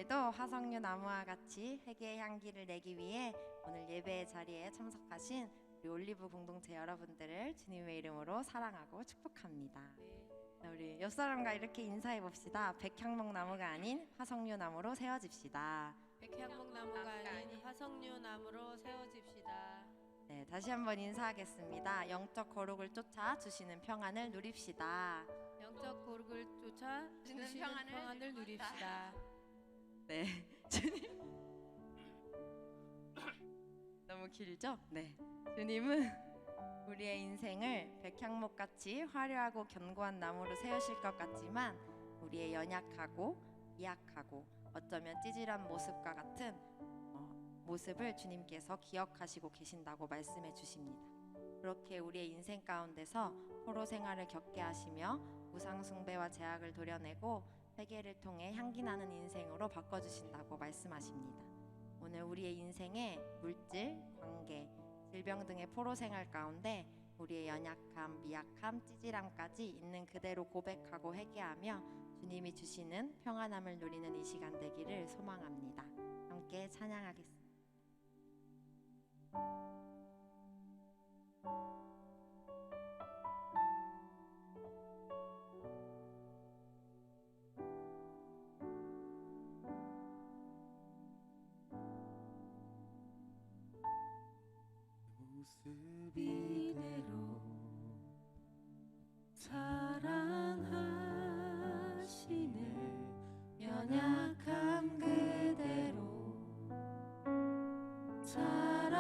오늘도 화석류 나무와 같이 회개의 향기를 내기 위해 오늘 예배의 자리에 참석하신 우리 올리브 공동체 여러분들을 주님의 이름으로 사랑하고 축복합니다. 자, 우리 옆 사람과 이렇게 인사해 봅시다. 백향목 나무가 아닌 화석류 나무로 세워집시다. 백향목 나무가 아닌 화석류 나무로 세워집시다. 네, 다시 한번 인사하겠습니다. 영적 거룩을 쫓아 주시는 평안을 누립시다. 영적 거룩을 쫓아 주시는 평안을 누립시다. 네, 주님 너무 길죠? 네, 주님은 우리의 인생을 백향목같이 화려하고 견고한 나무로 세우실 것 같지만 우리의 연약하고 미약하고 어쩌면 찌질한 모습과 같은 모습을 주님께서 기억하시고 계신다고 말씀해 주십니다. 그렇게 우리의 인생 가운데서 포로 생활을 겪게 하시며 우상 숭배와 제약을 도려내고 회개를 통해 향기 나는 인생으로 바꿔주신다고 말씀하십니다. 오늘 우리의 인생에 물질, 관계, 질병 등의 포로 생활 가운데 우리의 연약함, 미약함, 찌질함까지 있는 그대로 고백하고 회개하며 주님이 주시는 평안함을 누리는 이 시간 되기를 소망합니다. 함께 찬양하겠습니다. 모습 이대로 사랑하시네 연약함 그대로 사랑하시네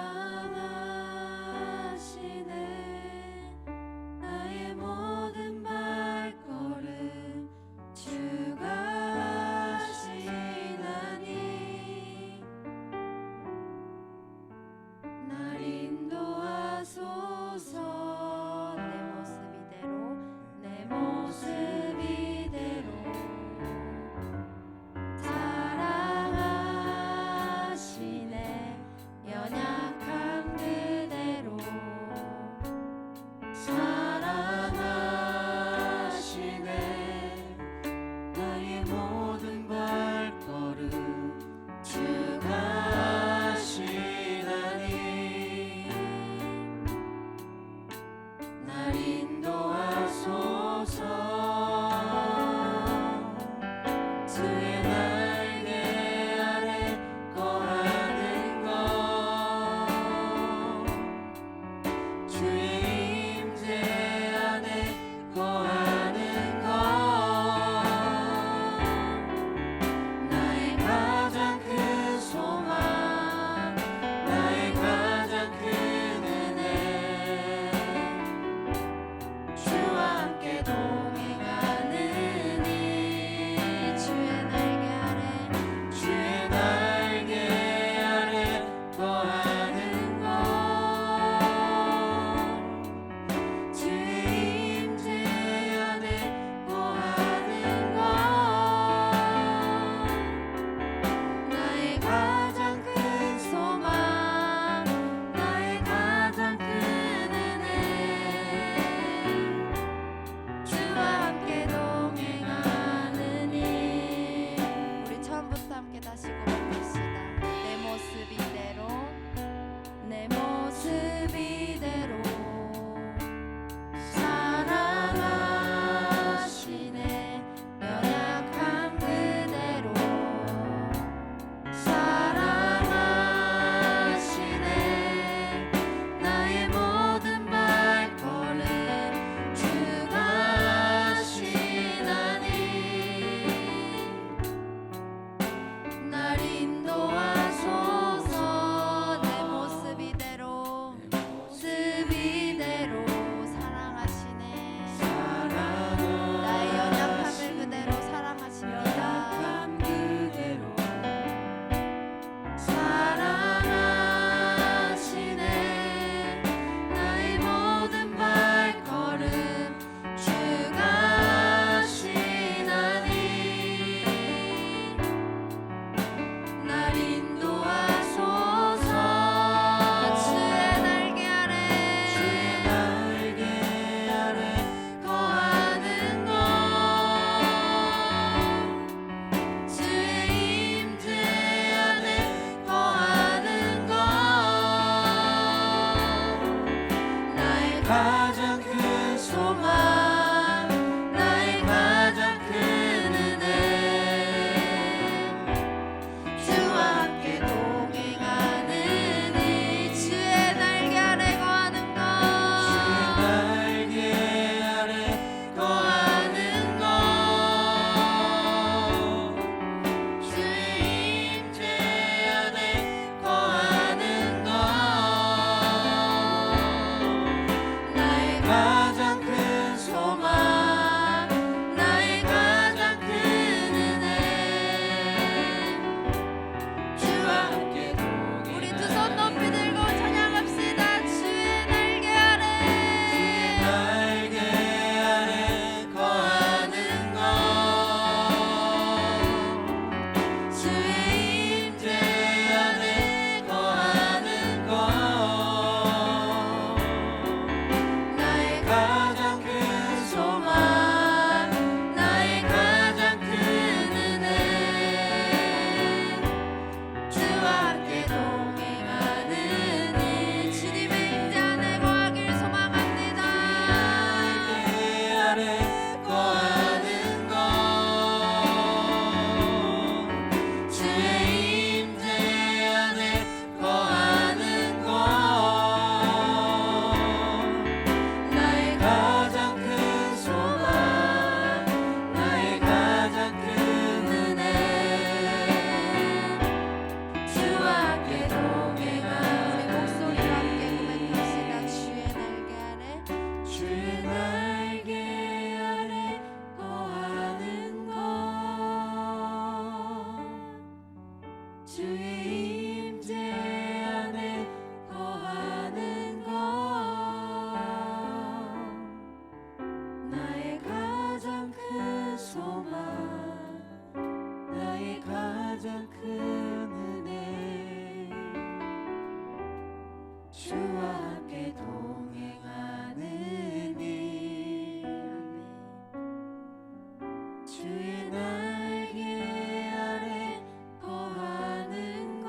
주의 날개 아래 거하는 것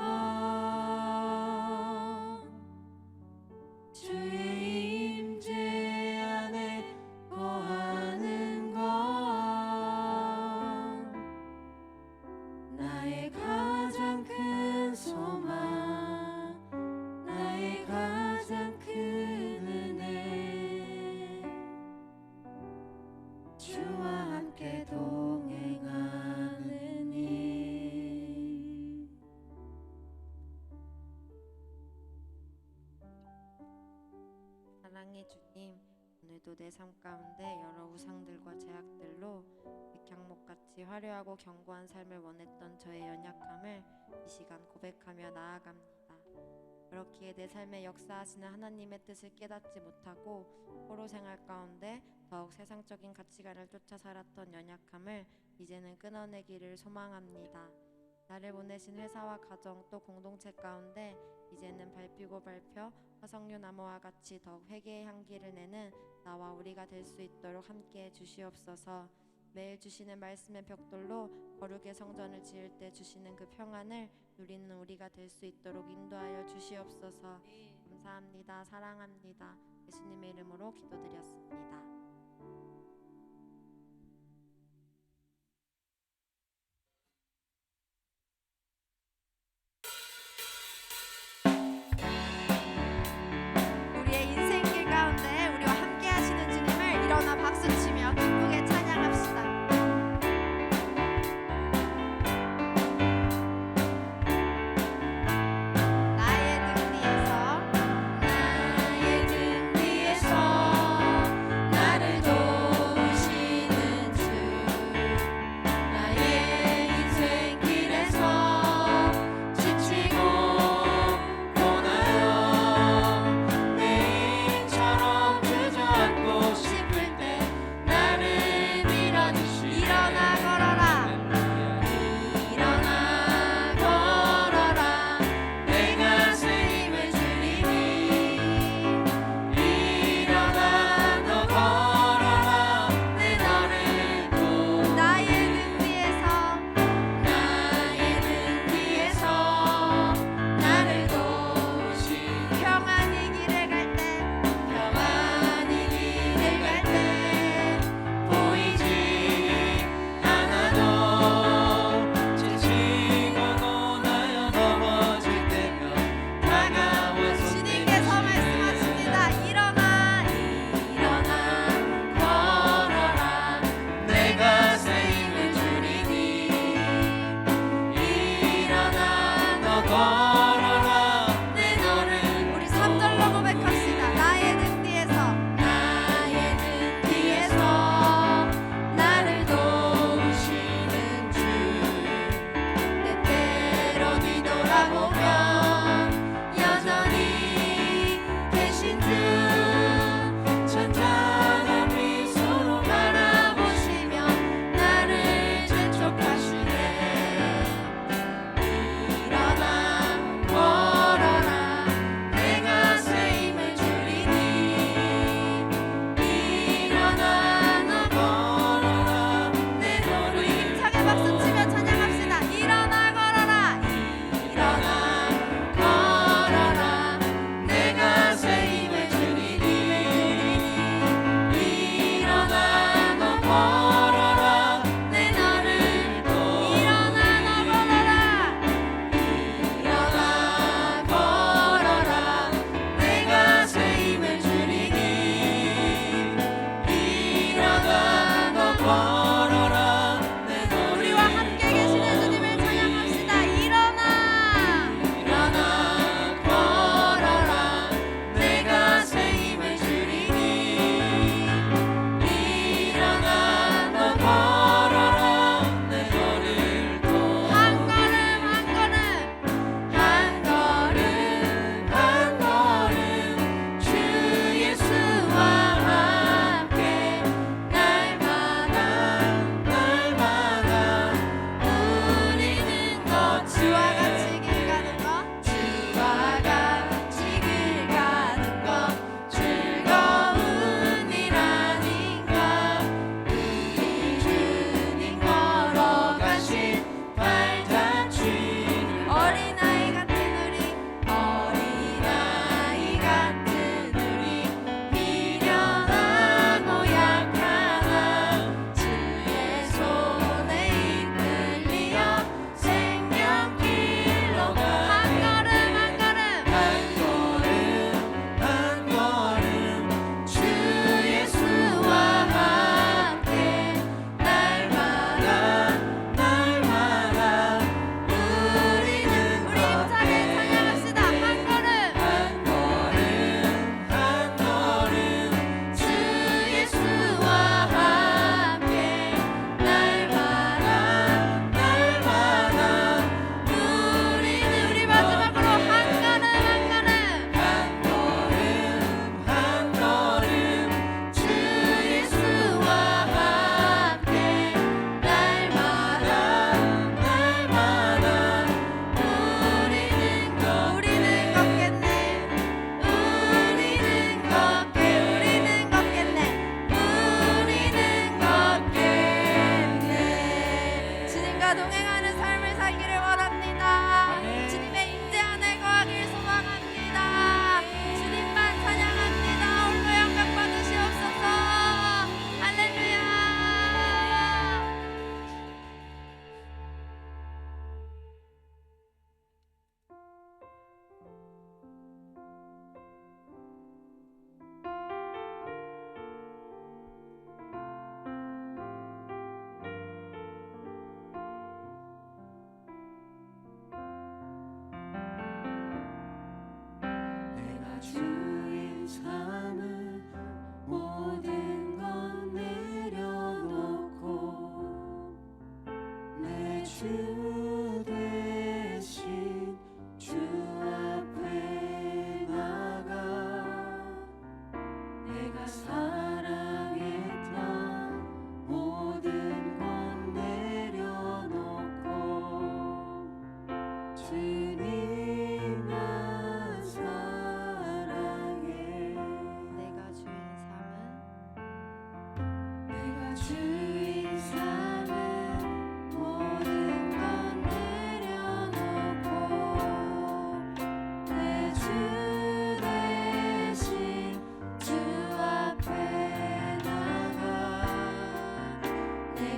주의 임재 안에 거하는 것 나의 가장 큰 소망 나의 가장 큰 은혜 주와 함께 동행하는 일 사랑의 주님, 오늘도 내 삶 가운데 여러 우상들과 제약들로 백향목같이 화려하고 견고한 삶을 원했던 저의 연약함을 이 시간 고백하며 나아갑니다. 그렇기에 내 삶에 역사하시는 하나님의 뜻을 깨닫지 못하고 포로 생활 가운데 더욱 세상적인 가치관을 쫓아 살았던 연약함을 이제는 끊어내기를 소망합니다. 나를 보내신 회사와 가정 또 공동체 가운데 이제는 밟히고 밟혀 화석류 나무와 같이 더욱 회개의 향기를 내는 나와 우리가 될 수 있도록 함께해 주시옵소서. 매일 주시는 말씀의 벽돌로 거룩의 성전을 지을 때 주시는 그 평안을 누리는 우리가 될 수 있도록 인도하여 주시옵소서. 감사합니다. 사랑합니다. 예수님의 이름으로 기도드렸습니다. 우리의 인생길 가운데 우리와 함께 하시는 주님을 일어나 박수치며 기쁘게 찬양합시다. 나의 등 뒤에서 나의 등 뒤에서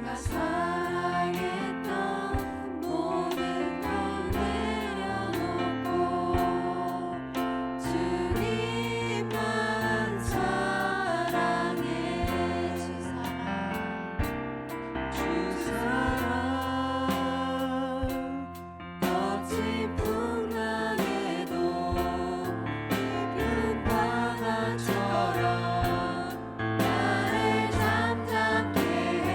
내가 사랑했던 모든 걸 내려놓고 주님만 사랑해 주 사랑 거친 풍랑에도 깊은 바다처럼 나를 잠잠게 해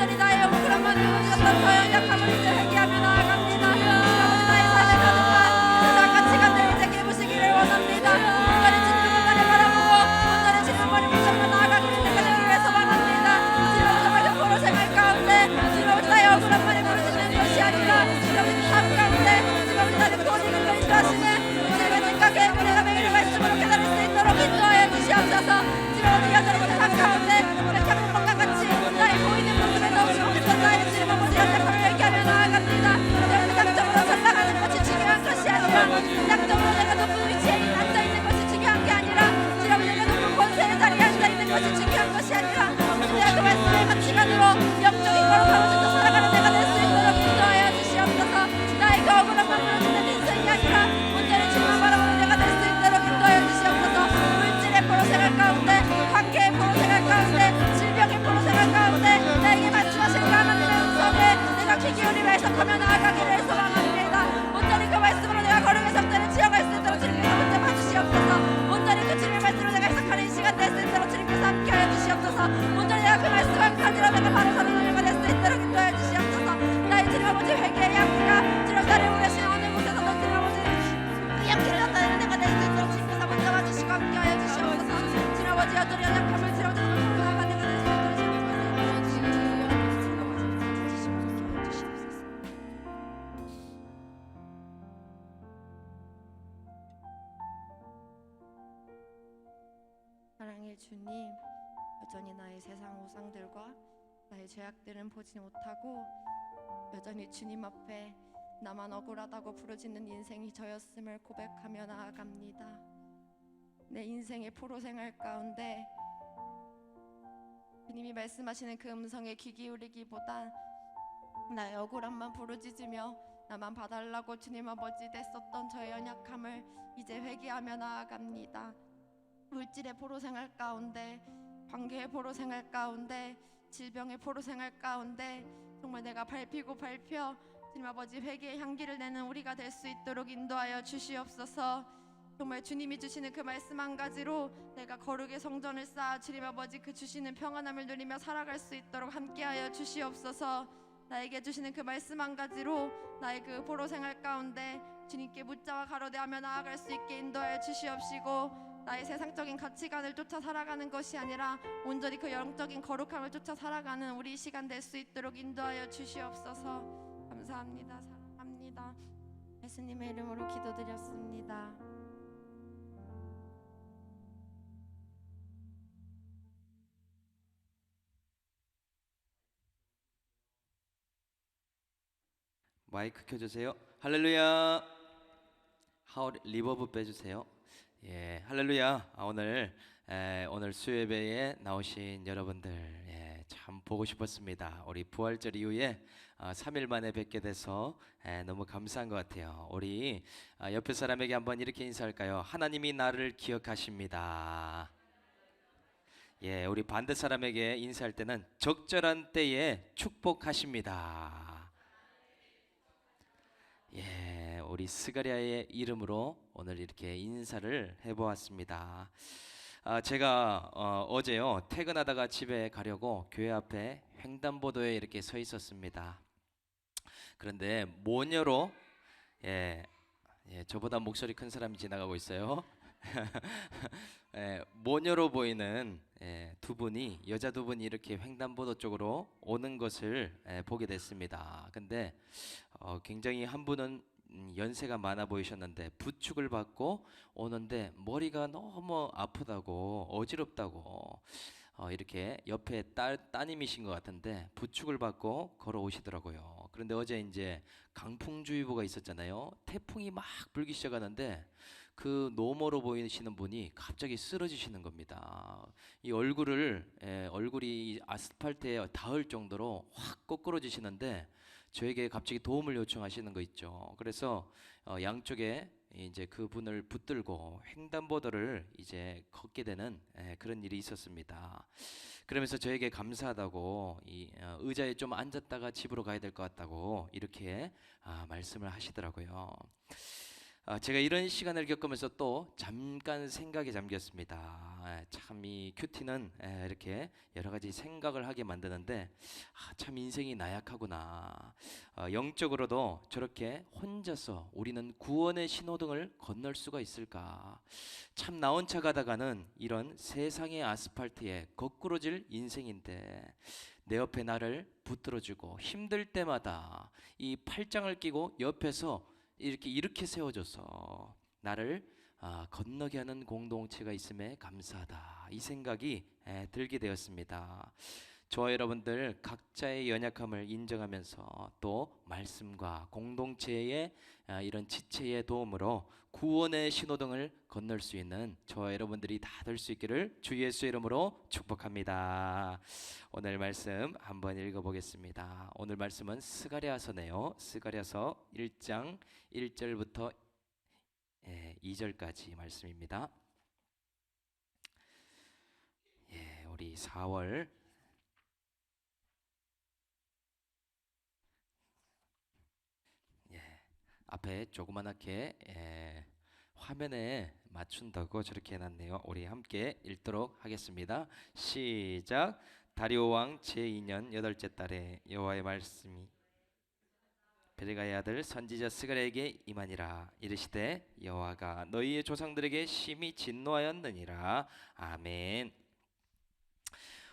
온전히 나의 억울한 마음이 무너졌던 저 연약함을 이제 회개하며 나아갑니다. 아버지 나의 삶의 가득한 세상 가치관들을 이제 깨부시기를 원합니다. 온전히 주님의 말을 바라보고 온전히 주님의 말을 붙잡고 나아가기를 내가 되기 위해서 원합니다. 주님 정말 그 포로 생활 가운데 주님 아버지 나의 억울한 말이 부러지는 것이 아니라 주님 아버지 삶 가운데 주님 아버지 나를 도우시는 걸 인도하시네 주님의 뜻과 계획을 내가 매일 말씀으로 깨달을 수 있도록 인도하여 주시옵소서. 주님 아버지 여전히 삶 가운데 백향목과 같이 나의 보이는 모습에 너무 없던 나의 주님 아버지 연약함을 얘기하며 나아갑니다. 주님 양적으로 잘 나가는 것이 중요한 것이 아니라 양적으로 내가 높은 위치에 앉아있는 것이 중요한 게 아니라 주님 아버지 내가 높은 권세의 자리에 앉아있는 것이 중요한 것이 아니라 내가 그 말씀의 가치관으로 영적인 거로 바로잡고 살아가는 내가 될 수 있도록 인도하여 주시옵소서. 나의 그 억울한 만들어지는 인생이 아니라 온전히 주님만 바라보는 내가 될 수 있도록 인도하여 주시옵소서. 물질의 포로 생활 가운데 관계의 포로 생활 가운데 질병의 포로 생활 가운데 나에게 말씀하신 그 하나님의 음성에 내가 귀 기울이며 해석하며 나아가기를 소망합니다. 온전히 그 말씀으로 내가 거룩의 성전을 지어갈 수 있도록 주님께서 붙잡아 주시옵소서. 온전히 그 주님의 말씀으로 내가 해석하는 이 시간 될 수 있도록 주님께서 함께하여 주시옵소서. 온전히 내가 그 말씀을 가지러 내가 바로 서는 내가 될 수 있도록 인도하여 주시옵소서. 나의 주님 아버지 회개의 향기가 주님 나를 우려신 어느 곳에서도 주님 아버지 그 향기를 나타내는 내가 될 수 있도록 주님께서 붙잡아 주시고 함께하여 주시옵소서. 주님 아버지 여전히 연약함을 주님 아버지 나아가 내가 될 수 있도록 주시옵소서. 사랑의 주님, 여전히 나의 세상 우상들과 나의 죄악들은 보지 못하고 여전히 주님 앞에 나만 억울하다고 부르짖는 인생이 저였음을 고백하며 나아갑니다. 내 인생의 포로 생활 가운데 주님이 말씀하시는 그 음성에 귀 기울이기보다 나의 억울함만 부르짖으며 나만 봐달라고 주님 아버지 냈었던 저의 연약함을 이제 회개하며 나아갑니다. 물질의 포로 생활 가운데 관계의 포로 생활 가운데 질병의 포로 생활 가운데 정말 내가 밟히고 밟혀 주님 아버지 회개의 향기를 내는 우리가 될 수 있도록 인도하여 주시옵소서. 정말 주님이 주시는 그 말씀 한 가지로 내가 거룩의 성전을 쌓아 주님 아버지 그 주시는 평안함을 누리며 살아갈 수 있도록 함께하여 주시옵소서. 나에게 주시는 그 말씀 한 가지로 나의 그 포로 생활 가운데 주님께 묻자와 가로대하며 나아갈 수 있게 인도하여 주시옵시고 나의 세상적인 가치관을 쫓아 살아가는 것이 아니라 온전히 그 영적인 거룩함을 쫓아 살아가는 우리 시간 될 수 있도록 인도하여 주시옵소서. 감사합니다. 사랑합니다. 예수님의 이름으로 기도드렸습니다. 마이크 켜주세요. 할렐루야. 리버브 빼주세요. 예, 할렐루야. 오늘 수요예배에 나오신 여러분들 참 보고 싶었습니다. 우리 부활절 이후에 3일 만에 뵙게 돼서 너무 감사한 것 같아요. 우리 옆에 사람에게 한번 이렇게 인사할까요? 하나님이 나를 기억하십니다. 예, 우리 반대 사람에게 인사할 때는 적절한 때에 축복하십니다. 예, 우리 스가랴의 이름으로 오늘 이렇게 인사를 해보았습니다. 제가 어제요 퇴근하다가 집에 가려고 교회 앞에 횡단보도에 이렇게 서 있었습니다. 그런데 모녀로 저보다 목소리 큰 사람이 지나가고 있어요. 모녀로 보이는 두 분이 여자 두 분이 이렇게 횡단보도 쪽으로 오는 것을 보게 됐습니다. 근데 굉장히 한 분은 연세가 많아 보이셨는데 부축을 받고 오는데 머리가 너무 아프다고 어지럽다고 이렇게 옆에 따님이신 것 같은데 부축을 받고 걸어오시더라고요. 그런데 어제 이제 강풍주의보가 있었잖아요. 태풍이 막 불기 시작하는데 그 노모로 보이시는 분이 갑자기 쓰러지시는 겁니다. 이 얼굴이 아스팔트에 닿을 정도로 확 꼬꾸러지시는데 저에게 갑자기 도움을 요청하시는 거 있죠. 그래서 양쪽에 이제 그분을 붙들고 횡단보도를 이제 걷게 되는 그런 일이 있었습니다. 그러면서 저에게 감사하다고 이 의자에 좀 앉았다가 집으로 가야 될 것 같다고 이렇게 말씀을 하시더라고요. 제가 이런 시간을 겪으면서 또 잠깐 생각에 잠겼습니다. 참 이 큐티는 이렇게 여러 가지 생각을 하게 만드는데 참 인생이 나약하구나. 영적으로도 저렇게 혼자서 우리는 구원의 신호등을 건널 수가 있을까? 참 나 혼자 가다가는 이런 세상의 아스팔트에 거꾸로질 인생인데 내 옆에 나를 붙들어주고 힘들 때마다 이 팔짱을 끼고 옆에서 이렇게 세워줘서 나를 건너게 하는 공동체가 있음에 감사하다. 이 생각이 들게 되었습니다. 저와 여러분들 각자의 연약함을 인정하면서 또 말씀과 공동체의 이런 지체의 도움으로 구원의 신호등을 건널 수 있는 저와 여러분들이 다 될 수 있기를 주 예수 이름으로 축복합니다. 오늘 말씀 한번 읽어보겠습니다. 오늘 말씀은 스가랴서네요. 스가랴서 1장 1절부터 2절까지 말씀입니다. 우리 4월 앞에 조그만하게 화면에 맞춘다고 저렇게 해놨네요. 우리 함께 읽도록 하겠습니다. 시작. 다리오 왕 제2년 8째 달에 여호와의 말씀이 베레가의 아들 선지자 스가랴에게 임하니라. 이르시되 여호와가 너희의 조상들에게 심히 진노하였느니라. 아멘.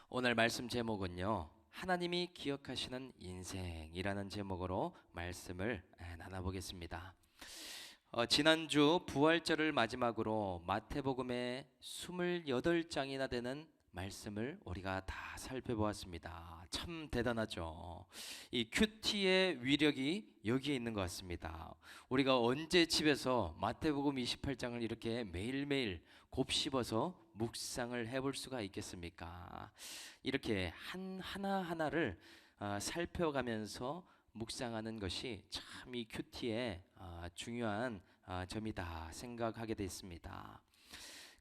오늘 말씀 제목은요, 하나님이 기억하시는 인생이라는 제목으로 말씀을 나눠보겠습니다. 지난주 부활절을 마지막으로 마태복음의 28장이나 되는 말씀을 우리가 다 살펴보았습니다. 참 대단하죠. 이 큐티의 위력이 여기에 있는 것 같습니다. 우리가 언제 집에서 마태복음 28장을 이렇게 매일매일 곱씹어서 묵상을 해볼 수가 있겠습니까? 이렇게 하나하나를 살펴가면서 묵상하는 것이 참 이 큐티의 중요한 점이다 생각하게 됐습니다.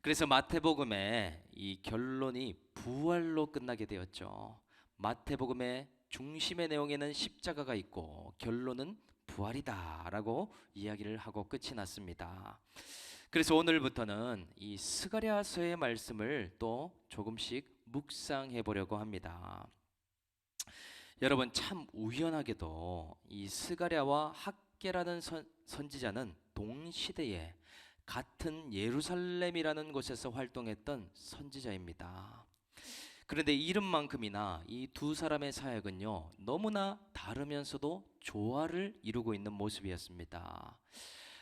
그래서 마태복음의 이 결론이 부활로 끝나게 되었죠. 마태복음의 중심의 내용에는 십자가가 있고 결론은 부활이다라고 이야기를 하고 끝이 났습니다. 그래서 오늘부터는 이 스가랴서의 말씀을 또 조금씩 묵상해 보려고 합니다. 여러분, 참 우연하게도 이 스가랴와 학개라는 선지자는 동시대에 같은 예루살렘이라는 곳에서 활동했던 선지자입니다. 그런데 이름만큼이나 이 두 사람의 사역은요, 너무나 다르면서도 조화를 이루고 있는 모습이었습니다.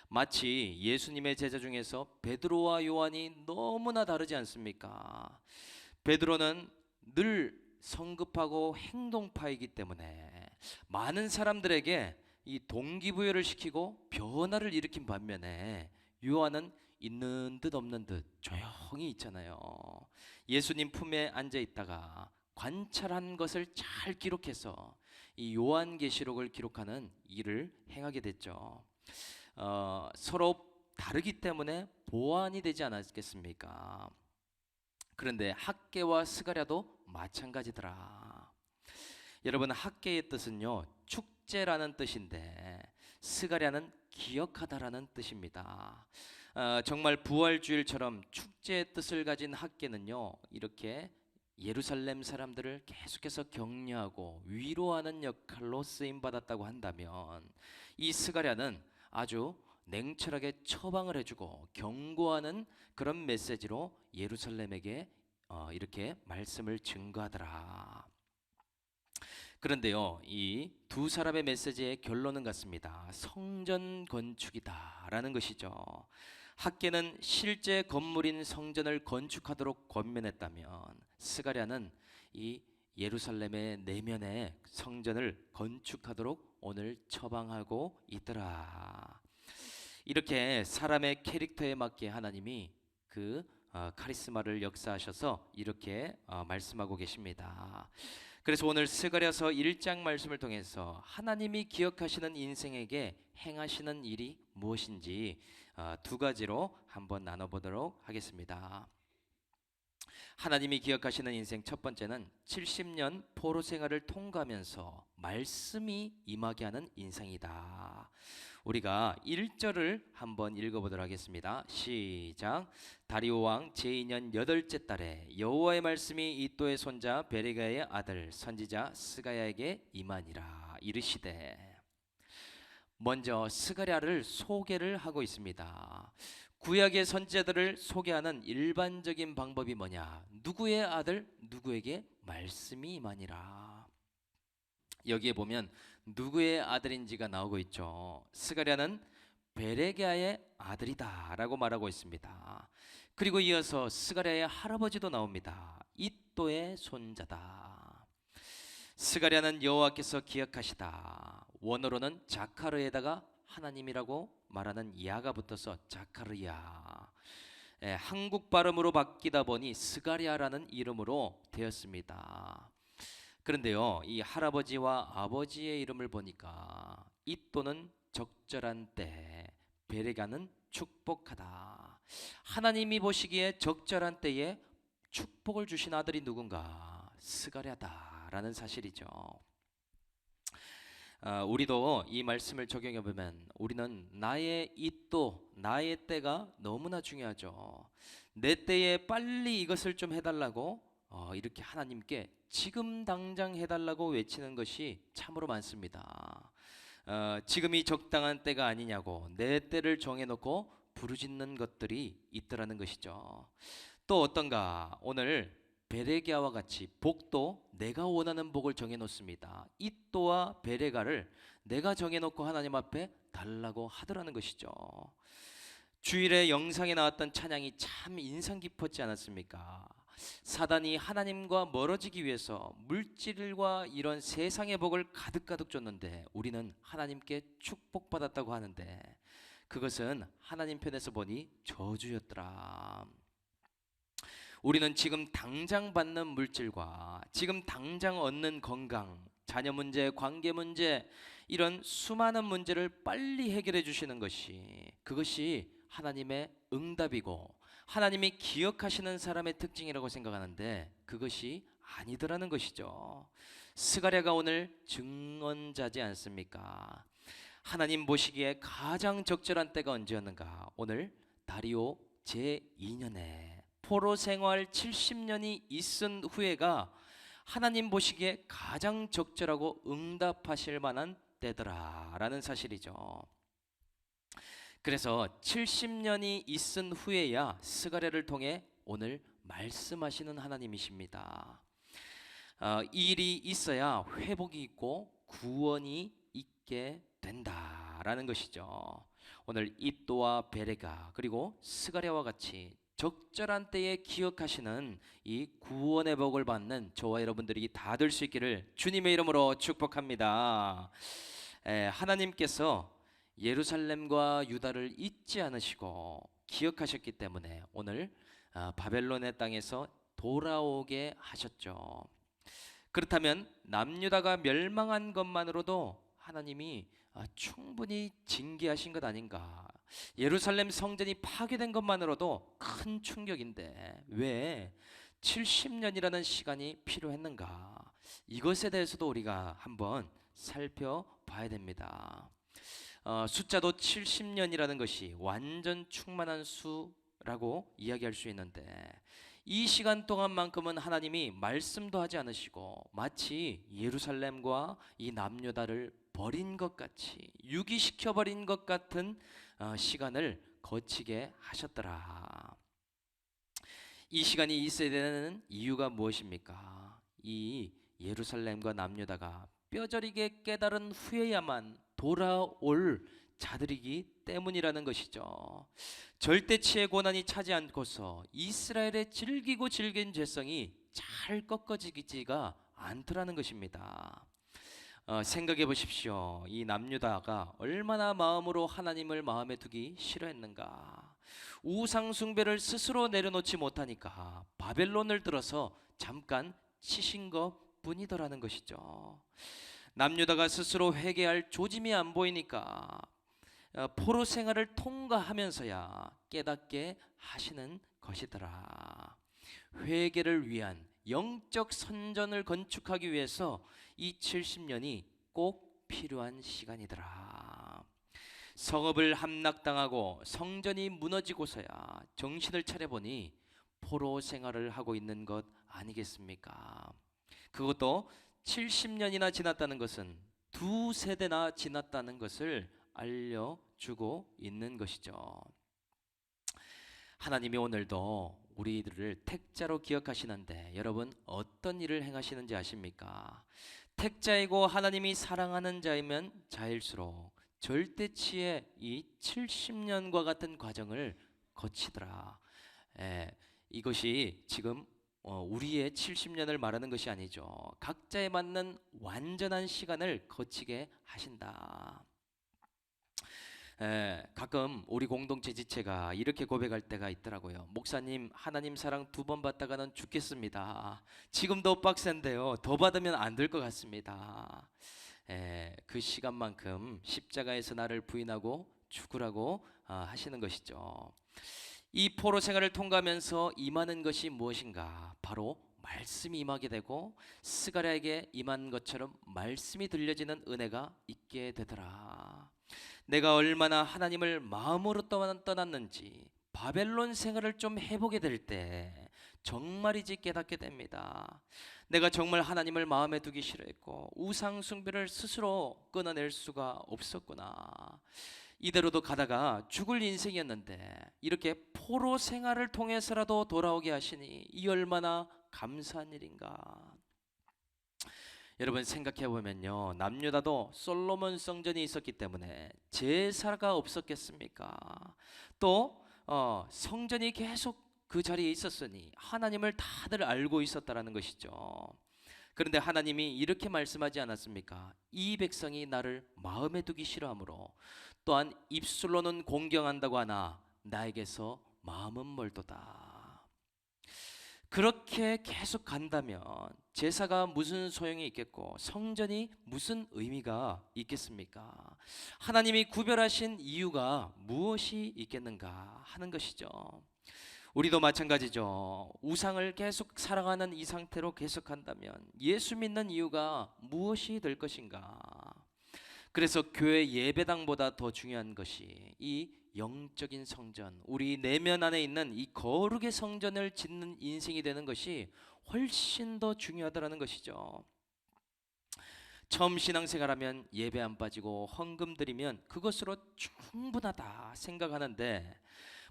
마치 예수님의 제자 중에서 베드로와 요한이 너무나 다르지 않습니까? 베드로는 늘 성급하고 행동파이기 때문에 많은 사람들에게 이 동기부여를 시키고 변화를 일으킨 반면에 요한은 있는 듯 없는 듯 조용히 있잖아요. 예수님 품에 앉아 있다가 관찰한 것을 잘 기록해서 이 요한계시록을 기록하는 일을 행하게 됐죠. 서로 다르기 때문에 보완이 되지 않았겠습니까? 그런데 학개와 스가랴도 마찬가지더라. 여러분, 학개의 뜻은요, 축제라는 뜻인데 스가랴는 기억하다라는 뜻입니다. 정말 부활주일처럼 축제의 뜻을 가진 학개는요, 이렇게 예루살렘 사람들을 계속해서 격려하고 위로하는 역할로 쓰임 받았다고 한다면, 이 스가랴는 아주 냉철하게 처방을 해주고 경고하는 그런 메시지로 예루살렘에게 이렇게 말씀을 증거하더라. 그런데요, 이 두 사람의 메시지의 결론은 같습니다. 성전 건축이다라는 것이죠. 학개는 실제 건물인 성전을 건축하도록 권면했다면 스가랴는 이 예루살렘의 내면에 성전을 건축하도록 오늘 처방하고 있더라. 이렇게 사람의 캐릭터에 맞게 하나님이 그 카리스마를 역사하셔서 이렇게 말씀하고 계십니다. 그래서 오늘 스가랴서 1장 말씀을 통해서 하나님이 기억하시는 인생에게 행하시는 일이 무엇인지 두 가지로 한번 나눠보도록 하겠습니다. 하나님이 기억하시는 인생 첫 번째는 70년 포로 생활을 통과하면서 말씀이 임하게 하는 인생이다. 우리가 1절을 한번 읽어보도록 하겠습니다. 시작. 다리오 왕 제2년 8째 달에 여호와의 말씀이 이또의 손자 베레가의 아들 선지자 스가랴에게 임하니라. 이르시되. 먼저 스가랴를 소개를 하고 있습니다. 구약의 선지자들을 소개하는 일반적인 방법이 뭐냐? 누구의 아들, 누구에게 말씀이 임하니라. 여기에 보면 누구의 아들인지가 나오고 있죠. 스가랴는 베레가의 아들이다 라고 말하고 있습니다. 그리고 이어서 스가랴의 할아버지도 나옵니다. 이또의 손자다. 스가랴는 여호와께서 기억하시다. 원어로는 자카르에다가 하나님이라고 말하는 야가 붙어서 자카르야. 한국 발음으로 바뀌다 보니 스가랴라는 이름으로 되었습니다. 그런데요, 이 할아버지와 아버지의 이름을 보니까 이또는 적절한 때, 베레가는 축복하다. 하나님이 보시기에 적절한 때에 축복을 주신 아들이 누군가? 스가랴다라는 사실이죠. 우리도 이 말씀을 적용해 보면 우리는 나의 이또, 나의 때가 너무나 중요하죠. 내 때에 빨리 이것을 좀 해달라고 이렇게 하나님께 지금 당장 해달라고 외치는 것이 참으로 많습니다. 지금이 적당한 때가 아니냐고 내 때를 정해놓고 부르짖는 것들이 있더라는 것이죠. 또 어떤가? 오늘 베레가와 같이 복도 내가 원하는 복을 정해놓습니다. 이또와 베레가를 내가 정해놓고 하나님 앞에 달라고 하더라는 것이죠. 주일에 영상에 나왔던 찬양이 참 인상 깊었지 않았습니까? 사단이 하나님과 멀어지기 위해서 물질과 이런 세상의 복을 가득가득 줬는데 우리는 하나님께 축복받았다고 하는데 그것은 하나님 편에서 보니 저주였더라. 우리는 지금 당장 받는 물질과 지금 당장 얻는 건강, 자녀 문제, 관계 문제 이런 수많은 문제를 빨리 해결해 주시는 그것이 하나님의 응답이고 하나님이 기억하시는 사람의 특징이라고 생각하는데 그것이 아니더라는 것이죠. 스가랴가 오늘 증언자지 않습니까? 하나님 보시기에 가장 적절한 때가 언제였는가? 오늘 다리오 제2년에 포로 생활 70년이 있은 후에가 하나님 보시기에 가장 적절하고 응답하실 만한 때더라 라는 사실이죠. 그래서 70년이 있은 후에야 스가랴를 통해 오늘 말씀하시는 하나님이십니다. 이 일이 있어야 회복이 있고 구원이 있게 된다라는 것이죠. 오늘 이또와 베레가 그리고 스가랴와 같이 적절한 때에 기억하시는 이 구원의 복을 받는 저와 여러분들이 다 될 수 있기를 주님의 이름으로 축복합니다. 하나님께서 예루살렘과 유다를 잊지 않으시고 기억하셨기 때문에 오늘 바벨론의 땅에서 돌아오게 하셨죠. 그렇다면 남유다가 멸망한 것만으로도 하나님이 충분히 징계하신 것 아닌가? 예루살렘 성전이 파괴된 것만으로도 큰 충격인데 왜 70년이라는 시간이 필요했는가? 이것에 대해서도 우리가 한번 살펴봐야 됩니다. 숫자도 70년이라는 것이 완전 충만한 수라고 이야기할 수 있는데 이 시간 동안만큼은 하나님이 말씀도 하지 않으시고 마치 예루살렘과 이 남유다를 버린 것 같이 유기시켜 버린 것 같은 시간을 거치게 하셨더라. 이 시간이 있어야 되는 이유가 무엇입니까? 이 예루살렘과 남유다가 뼈저리게 깨달은 후에야만 돌아올 자들이기 때문이라는 것이죠. 절대치의 고난이 차지 않고서 이스라엘의 질기고 질긴 죄성이 잘 꺾어지지가 않더라는 것입니다. 생각해 보십시오. 이 남유다가 얼마나 마음으로 하나님을 마음에 두기 싫어했는가. 우상 숭배를 스스로 내려놓지 못하니까 바벨론을 들어서 잠깐 치신 것 뿐이더라는 것이죠. 남유다가 스스로 회개할 조짐이 안 보이니까 포로 생활을 통과하면서야 깨닫게 하시는 것이더라. 회개를 위한 영적 선전을 건축하기 위해서 이 70년이 꼭 필요한 시간이더라. 성읍을 함락당하고 성전이 무너지고서야 정신을 차려보니 포로 생활을 하고 있는 것 아니겠습니까? 그것도 70년이나 지났다는 것은 두 세대나 지났다는 것을 알려주고 있는 것이죠. 하나님이 오늘도 우리들을 택자로 기억하시는데 여러분 어떤 일을 행하시는지 아십니까? 택자이고 하나님이 사랑하는 자이면 자일수록 절대치의 이 70년과 같은 과정을 거치더라. 이것이 지금 우리의 70년을 말하는 것이 아니죠. 각자에 맞는 완전한 시간을 거치게 하신다. 가끔 우리 공동체 지체가 이렇게 고백할 때가 있더라고요. 목사님, 하나님 사랑 2번 받다가는 죽겠습니다. 지금도 빡센데요. 더 받으면 안 될 것 같습니다. 그 시간만큼 십자가에서 나를 부인하고 죽으라고 하시는 것이죠. 이 포로 생활을 통과하면서 임하는 것이 무엇인가? 바로 말씀이 임하게 되고 스가랴에게 임한 것처럼 말씀이 들려지는 은혜가 있게 되더라. 내가 얼마나 하나님을 마음으로 떠났는지 바벨론 생활을 좀 해보게 될 때 정말이지 깨닫게 됩니다. 내가 정말 하나님을 마음에 두기 싫어했고 우상 숭배를 스스로 끊어낼 수가 없었구나. 이대로도 가다가 죽을 인생이었는데 이렇게 포로 생활을 통해서라도 돌아오게 하시니 이 얼마나 감사한 일인가. 여러분 생각해 보면요, 남유다도 솔로몬 성전이 있었기 때문에 제사가 없었겠습니까? 또 성전이 계속 그 자리에 있었으니 하나님을 다들 알고 있었다라는 것이죠. 그런데 하나님이 이렇게 말씀하지 않았습니까? 이 백성이 나를 마음에 두기 싫어하므로 또한 입술로는 공경한다고 하나 나에게서 마음은 멀도다. 그렇게 계속 간다면 제사가 무슨 소용이 있겠고 성전이 무슨 의미가 있겠습니까? 하나님이 구별하신 이유가 무엇이 있겠는가 하는 것이죠. 우리도 마찬가지죠. 우상을 계속 사랑하는 이 상태로 계속한다면 예수 믿는 이유가 무엇이 될 것인가? 그래서 교회 예배당보다 더 중요한 것이 이 영적인 성전, 우리 내면 안에 있는 이 거룩의 성전을 짓는 인생이 되는 것이 훨씬 더 중요하다는 것이죠. 처음 신앙생활하면 예배 안 빠지고 헌금 드리면 그것으로 충분하다 생각하는데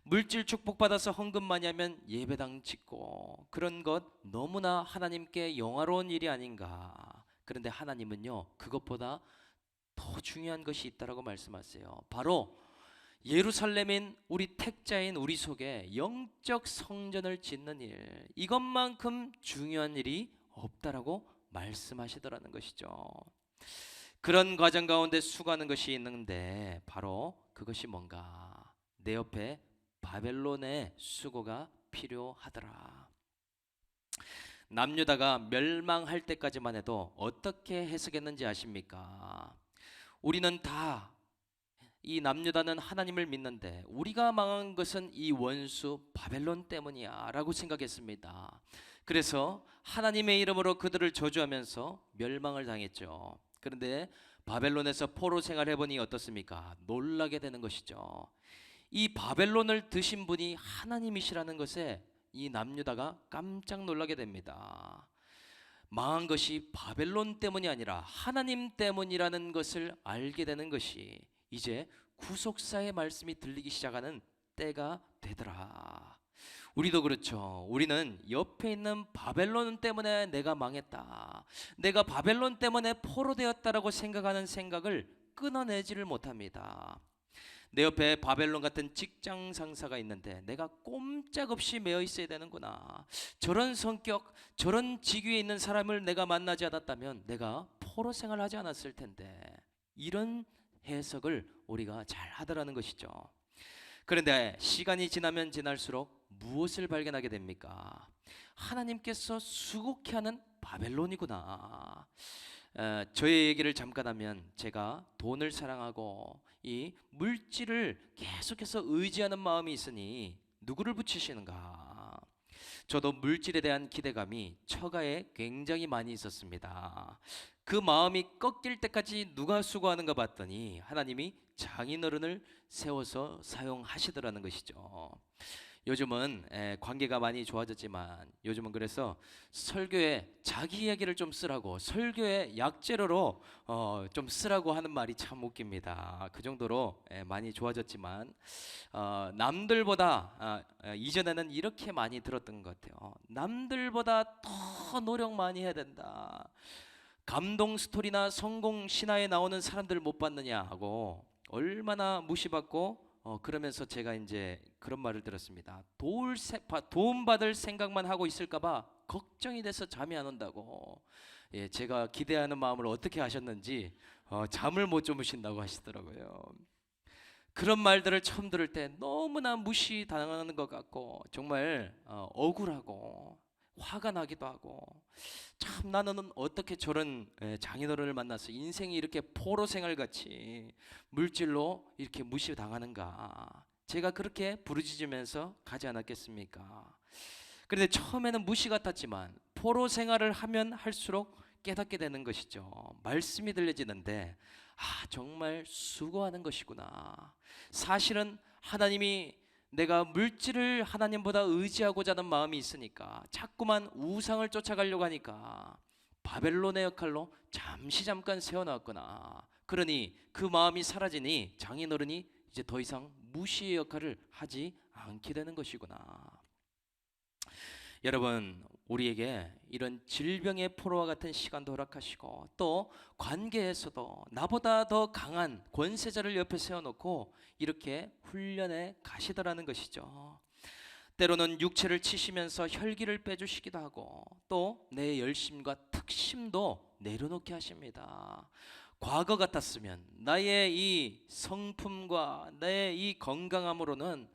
물질 축복받아서 헌금 많이 하면 예배당 짓고 그런 것 너무나 하나님께 영화로운 일이 아닌가. 그런데 하나님은요, 그것보다 더 중요한 것이 있다라고 말씀하세요. 바로 예루살렘인 우리 택자인 우리 속에 영적 성전을 짓는 일, 이것만큼 중요한 일이 없다라고 말씀하시더라는 것이죠. 그런 과정 가운데 수고하는 것이 있는데 바로 그것이 뭔가? 내 옆에 바벨론의 수고가 필요하더라. 남유다가 멸망할 때까지만 해도 어떻게 해석했는지 아십니까? 우리는 다 이 남유다는 하나님을 믿는데 우리가 망한 것은 이 원수 바벨론 때문이야 라고 생각했습니다. 그래서 하나님의 이름으로 그들을 저주하면서 멸망을 당했죠. 그런데 바벨론에서 포로 생활해보니 어떻습니까? 놀라게 되는 것이죠. 이 바벨론을 드신 분이 하나님이시라는 것에 이 남유다가 깜짝 놀라게 됩니다. 망한 것이 바벨론 때문이 아니라 하나님 때문이라는 것을 알게 되는 것이 이제 구속사의 말씀이 들리기 시작하는 때가 되더라. 우리도 그렇죠. 우리는 옆에 있는 바벨론 때문에 내가 망했다, 내가 바벨론 때문에 포로되었다라고 생각하는 생각을 끊어내지를 못합니다. 내 옆에 바벨론 같은 직장 상사가 있는데 내가 꼼짝없이 매여 있어야 되는구나. 저런 성격, 저런 직위에 있는 사람을 내가 만나지 않았다면 내가 포로 생활하지 않았을 텐데. 이런 해석을 우리가 잘 하더라는 것이죠. 그런데 시간이 지나면 지날수록 무엇을 발견하게 됩니까? 하나님께서 수국해 하는 바벨론이구나. 저의 얘기를 잠깐 하면 제가 돈을 사랑하고 이 물질을 계속해서 의지하는 마음이 있으니 누구를 붙이시는가? 저도 물질에 대한 기대감이 처가에 굉장히 많이 있었습니다. 그 마음이 꺾일 때까지 누가 수고하는가 봤더니 하나님이 장인어른을 세워서 사용하시더라는 것이죠. 요즘은 관계가 많이 좋아졌지만 요즘은 그래서 설교에 자기 이야기를 좀 쓰라고, 설교에 약재료로 좀 쓰라고 하는 말이 참 웃깁니다. 그 정도로 많이 좋아졌지만 남들보다 이전에는 이렇게 많이 들었던 것 같아요. 남들보다 더 노력 많이 해야 된다. 감동 스토리나 성공 신화에 나오는 사람들 못 봤느냐 하고 얼마나 무시받고 그러면서 제가 이제 그런 말을 들었습니다. 도움 받을 생각만 하고 있을까봐 걱정이 돼서 잠이 안 온다고. 예, 제가 기대하는 마음을 어떻게 하셨는지 잠을 못 주무신다고 하시더라고요. 그런 말들을 처음 들을 때 너무나 무시당하는 것 같고 정말 억울하고 화가 나기도 하고, 참 나는 어떻게 저런 장인어른을 만나서 인생이 이렇게 포로 생활같이 물질로 이렇게 무시당하는가. 제가 그렇게 부르짖으면서 가지 않았겠습니까? 그런데 처음에는 무시 같았지만 포로 생활을 하면 할수록 깨닫게 되는 것이죠. 말씀이 들려지는데 정말 수고하는 것이구나. 사실은 하나님이 내가 물질을 하나님보다 의지하고자 하는 마음이 있으니까 자꾸만 우상을 쫓아가려고 하니까 바벨론의 역할로 잠깐 세워놨구나. 그러니 그 마음이 사라지니 장인어른이 이제 더 이상 무시의 역할을 하지 않게 되는 것이구나. 여러분, 우리에게 이런 질병의 포로와 같은 시간도 허락하시고 또 관계에서도 나보다 더 강한 권세자를 옆에 세워놓고 이렇게 훈련해 가시더라는 것이죠. 때로는 육체를 치시면서 혈기를 빼주시기도 하고 또 내 열심과 특심도 내려놓게 하십니다. 과거 같았으면 나의 이 성품과 나의 이 건강함으로는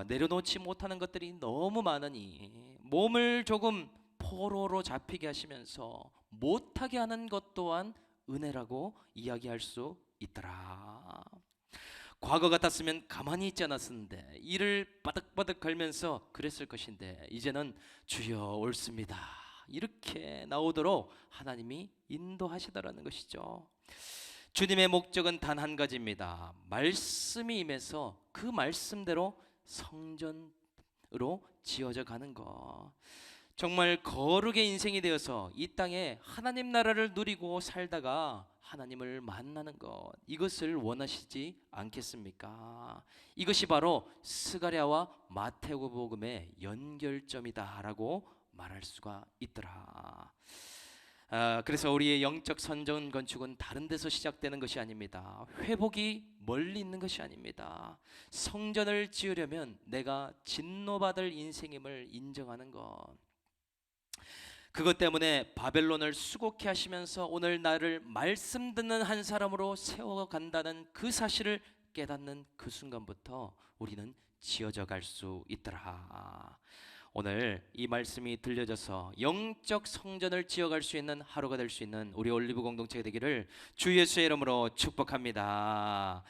내려놓지 못하는 것들이 너무 많으니 몸을 조금 포로로 잡히게 하시면서 못하게 하는 것 또한 은혜라고 이야기할 수 있더라. 과거 같았으면 가만히 있지 않았었는데 이를 바득바득 걸면서 그랬을 것인데 이제는 주여 옳습니다 이렇게 나오도록 하나님이 인도하시더라는 것이죠. 주님의 목적은 단 한 가지입니다. 말씀이 임해서 그 말씀대로 성전으로 지어져 가는 것. 정말 거룩의 인생이 되어서 이 땅에 하나님 나라를 누리고 살다가 하나님을 만나는 것, 이것을 원하시지 않겠습니까? 이것이 바로 스가랴와 마태복음의 연결점이다라고 말할 수가 있더라. 그래서 우리의 영적 선전 건축은 다른 데서 시작되는 것이 아닙니다. 회복이 멀리 있는 것이 아닙니다. 성전을 지으려면 내가 진노받을 인생임을 인정하는 것. 그것 때문에 바벨론을 수고케 하시면서 오늘 나를 말씀 듣는 한 사람으로 세워간다는 그 사실을 깨닫는 그 순간부터 우리는 지어져 갈 수 있더라. 오늘 이 말씀이 들려져서 영적 성전을 지어갈 수 있는 하루가 될 수 있는 우리 올리브 공동체가 되기를 주 예수의 이름으로 축복합니다.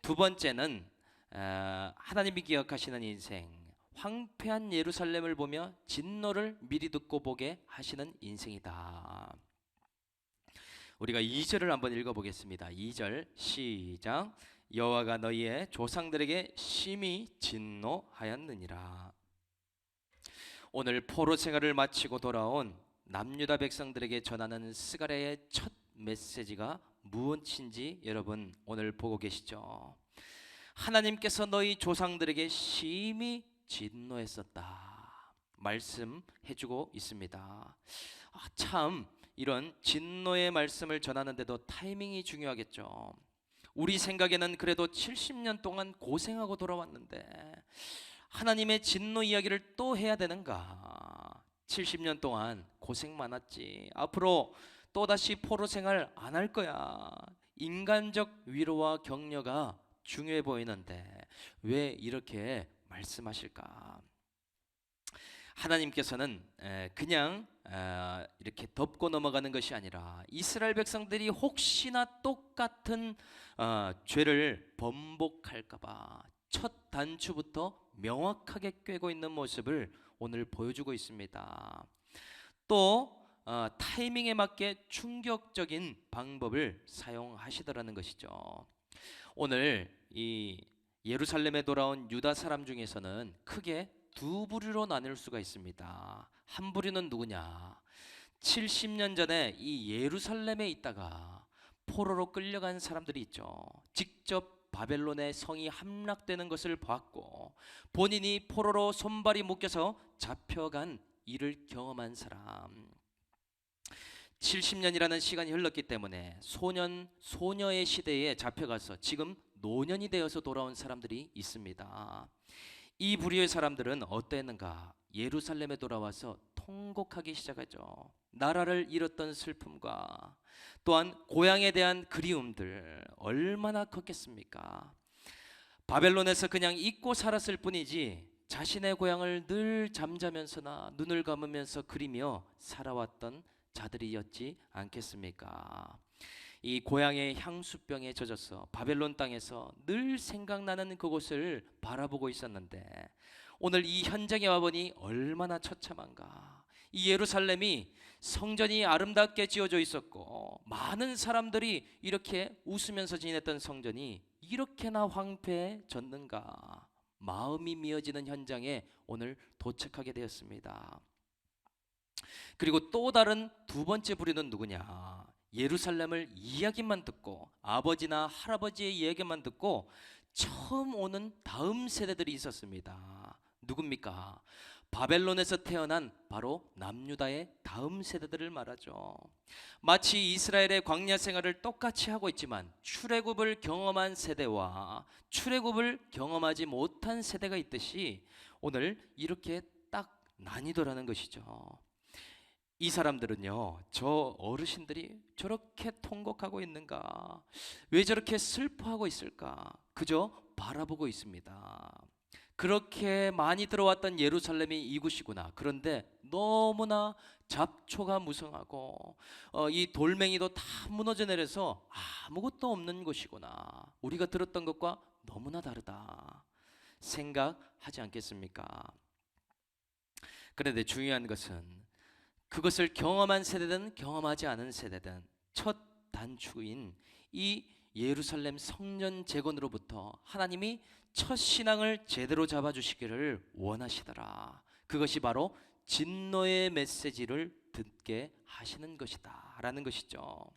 두 번째는 하나님이 기억하시는 인생, 황폐한 예루살렘을 보며 진노를 미리 듣고 보게 하시는 인생이다. 우리가 2절을 한번 읽어보겠습니다. 2절 시작. 여호와가 너희의 조상들에게 심히 진노하였느니라. 오늘 포로 생활을 마치고 돌아온 남유다 백성들에게 전하는 스가랴의 첫 메시지가 무엇인지 여러분 오늘 보고 계시죠? 하나님께서 너희 조상들에게 심히 진노했었다 말씀해주고 있습니다. 참 이런 진노의 말씀을 전하는데도 타이밍이 중요하겠죠. 우리 생각에는 그래도 70년 동안 고생하고 돌아왔는데 하나님의 진노 이야기를 또 해야 되는가? 70년 동안 고생 많았지. 앞으로 또다시 포로 생활 안 할 거야. 인간적 위로와 격려가 중요해 보이는데 왜 이렇게 말씀하실까? 하나님께서는 그냥 이렇게 덮고 넘어가는 것이 아니라 이스라엘 백성들이 혹시나 똑같은 죄를 번복할까봐 첫 단추부터 명확하게 꿰고 있는 모습을 오늘 보여주고 있습니다. 또 타이밍에 맞게 충격적인 방법을 사용하시더라는 것이죠. 오늘 이 예루살렘에 돌아온 유다 사람 중에서는 크게 두 부류로 나눌 수가 있습니다. 한 부류는 누구냐? 70년 전에 이 예루살렘에 있다가 포로로 끌려간 사람들이 있죠. 직접 바벨론의 성이 함락되는 것을 봤고 본인이 포로로 손발이 묶여서 잡혀간 일을 경험한 사람. 70년이라는 시간이 흘렀기 때문에 소녀의 시대에 잡혀가서 지금 노년이 되어서 돌아온 사람들이 있습니다. 이 부류의 사람들은 어땠는가? 예루살렘에 돌아와서 통곡하기 시작하죠. 나라를 잃었던 슬픔과 또한 고향에 대한 그리움들 얼마나 컸겠습니까? 바벨론에서 그냥 잊고 살았을 뿐이지 자신의 고향을 늘 잠자면서나 눈을 감으면서 그리며 살아왔던 자들이었지 않겠습니까? 이 고향의 향수병에 젖어서 바벨론 땅에서 늘 생각나는 그곳을 바라보고 있었는데 오늘 이 현장에 와보니 얼마나 처참한가. 이 예루살렘이 성전이 아름답게 지어져 있었고 많은 사람들이 이렇게 웃으면서 지냈던 성전이 이렇게나 황폐해졌는가. 마음이 미어지는 현장에 오늘 도착하게 되었습니다. 그리고 또 다른 두 번째 부류는 누구냐? 예루살렘을 이야기만 듣고 아버지나 할아버지의 이야기만 듣고 처음 오는 다음 세대들이 있었습니다. 누굽니까? 바벨론에서 태어난 바로 남유다의 다음 세대들을 말하죠. 마치 이스라엘의 광야 생활을 똑같이 하고 있지만 출애굽을 경험한 세대와 출애굽을 경험하지 못한 세대가 있듯이 오늘 이렇게 딱 나뉘더라는 것이죠. 이 사람들은요, 저 어르신들이 저렇게 통곡하고 있는가? 왜 저렇게 슬퍼하고 있을까? 그저 바라보고 있습니다. 그렇게 많이 들어왔던 예루살렘이 이곳이구나. 그런데 너무나 잡초가 무성하고 이 돌멩이도 다 무너져 내려서 아무것도 없는 곳이구나. 우리가 들었던 것과 너무나 다르다 생각하지 않겠습니까? 그런데 중요한 것은 그것을 경험한 세대든 경험하지 않은 세대든 첫 단추인 이 예루살렘 성전 재건으로부터 하나님이 첫 신앙을 제대로 잡아주시기를 원하시더라. 그것이 바로 진노의 메시지를 듣게 하시는 것이다 라는 것이죠.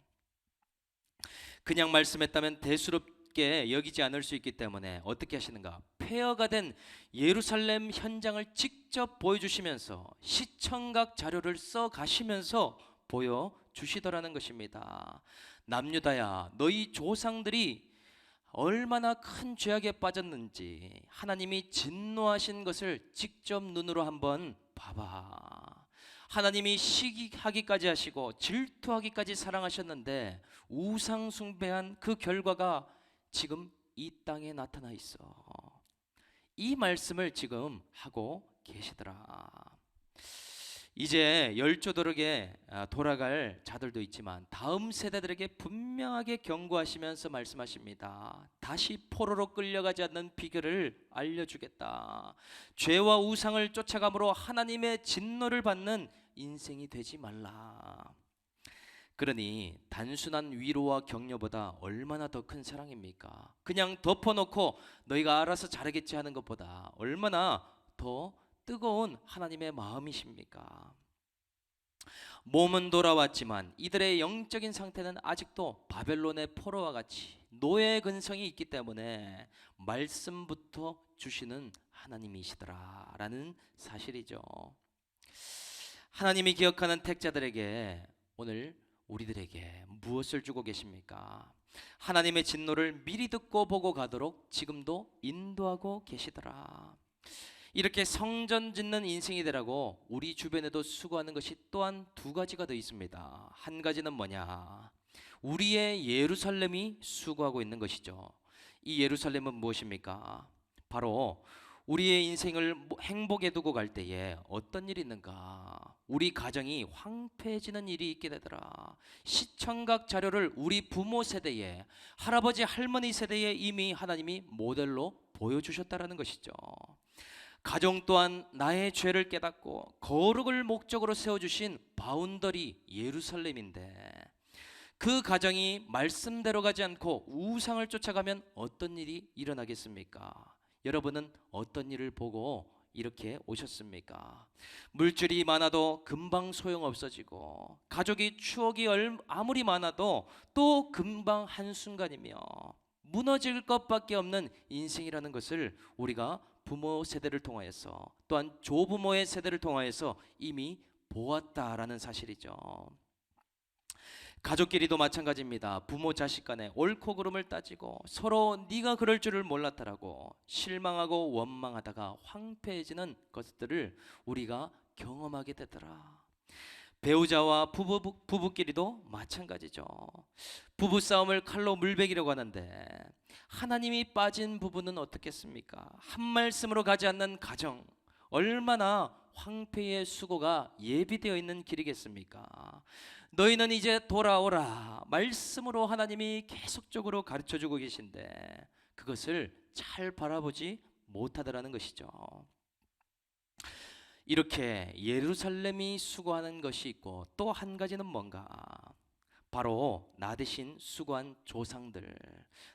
그냥 말씀했다면 대수롭게 여기지 않을 수 있기 때문에 어떻게 하시는가? 폐허가 된 예루살렘 현장을 직접 보여주시면서 시청각 자료를 써 가시면서 보여주시더라는 것입니다. 남유다야, 너희 조상들이 얼마나 큰 죄악에 빠졌는지 하나님이 진노하신 것을 직접 눈으로 한번 봐봐. 하나님이 시기하기까지 하시고 질투하기까지 사랑하셨는데 우상 숭배한 그 결과가 지금 이 땅에 나타나 있어. 이 말씀을 지금 하고 계시더라. 이제 열조도록에 돌아갈 자들도 있지만 다음 세대들에게 분명하게 경고하시면서 말씀하십니다. 다시 포로로 끌려가지 않는 비결을 알려주겠다. 죄와 우상을 쫓아감으로 하나님의 진노를 받는 인생이 되지 말라. 그러니 단순한 위로와 격려보다 얼마나 더 큰 사랑입니까? 그냥 덮어놓고 너희가 알아서 잘하겠지 하는 것보다 얼마나 더 뜨거운 하나님의 마음이십니까? 몸은 돌아왔지만 이들의 영적인 상태는 아직도 바벨론의 포로와 같이 노예 근성이 있기 때문에 말씀부터 주시는 하나님이시더라 라는 사실이죠. 하나님이 기억하는 택자들에게 오늘 우리들에게 무엇을 주고 계십니까? 하나님의 진노를 미리 듣고 보고 가도록 지금도 인도하고 계시더라. 이렇게 성전 짓는 인생이 되라고 우리 주변에도 수고하는 것이 또한 두 가지가 더 있습니다. 한 가지는 뭐냐? 우리의 예루살렘이 수고하고 있는 것이죠. 이 예루살렘은 무엇입니까? 바로 우리의 인생을 행복에 두고 갈 때에 어떤 일이 있는가? 우리 가정이 황폐해지는 일이 있게 되더라. 시청각 자료를 우리 부모 세대에, 할아버지 할머니 세대에 이미 하나님이 모델로 보여주셨다라는 것이죠. 가정 또한 나의 죄를 깨닫고 거룩을 목적으로 세워주신 바운더리 예루살렘인데, 그 가정이 말씀대로 가지 않고 우상을 쫓아가면 어떤 일이 일어나겠습니까? 여러분은 어떤 일을 보고 이렇게 오셨습니까? 물질이 많아도 금방 소용없어지고, 가족이 추억이 아무리 많아도 또 금방 한순간이며 무너질 것밖에 없는 인생이라는 것을 우리가 부모 세대를 통하여서, 또한 조부모의 세대를 통하여서 이미 보았다라는 사실이죠. 가족끼리도 마찬가지입니다. 부모 자식 간에 옳고 그름을 따지고 서로 네가 그럴 줄을 몰랐다라고 실망하고 원망하다가 황폐해지는 것들을 우리가 경험하게 되더라. 배우자와 부부끼리도 마찬가지죠. 부부 싸움을 칼로 물베기려고 하는데 하나님이 빠진 부부는 어떻겠습니까? 한 말씀으로 가지 않는 가정, 얼마나 황폐의 수고가 예비되어 있는 길이겠습니까? 너희는 이제 돌아오라, 말씀으로 하나님이 계속적으로 가르쳐주고 계신데 그것을 잘 바라보지 못하더라는 것이죠. 이렇게 예루살렘이 수고하는 것이 있고, 또 한 가지는 뭔가, 바로 나 대신 수고한 조상들,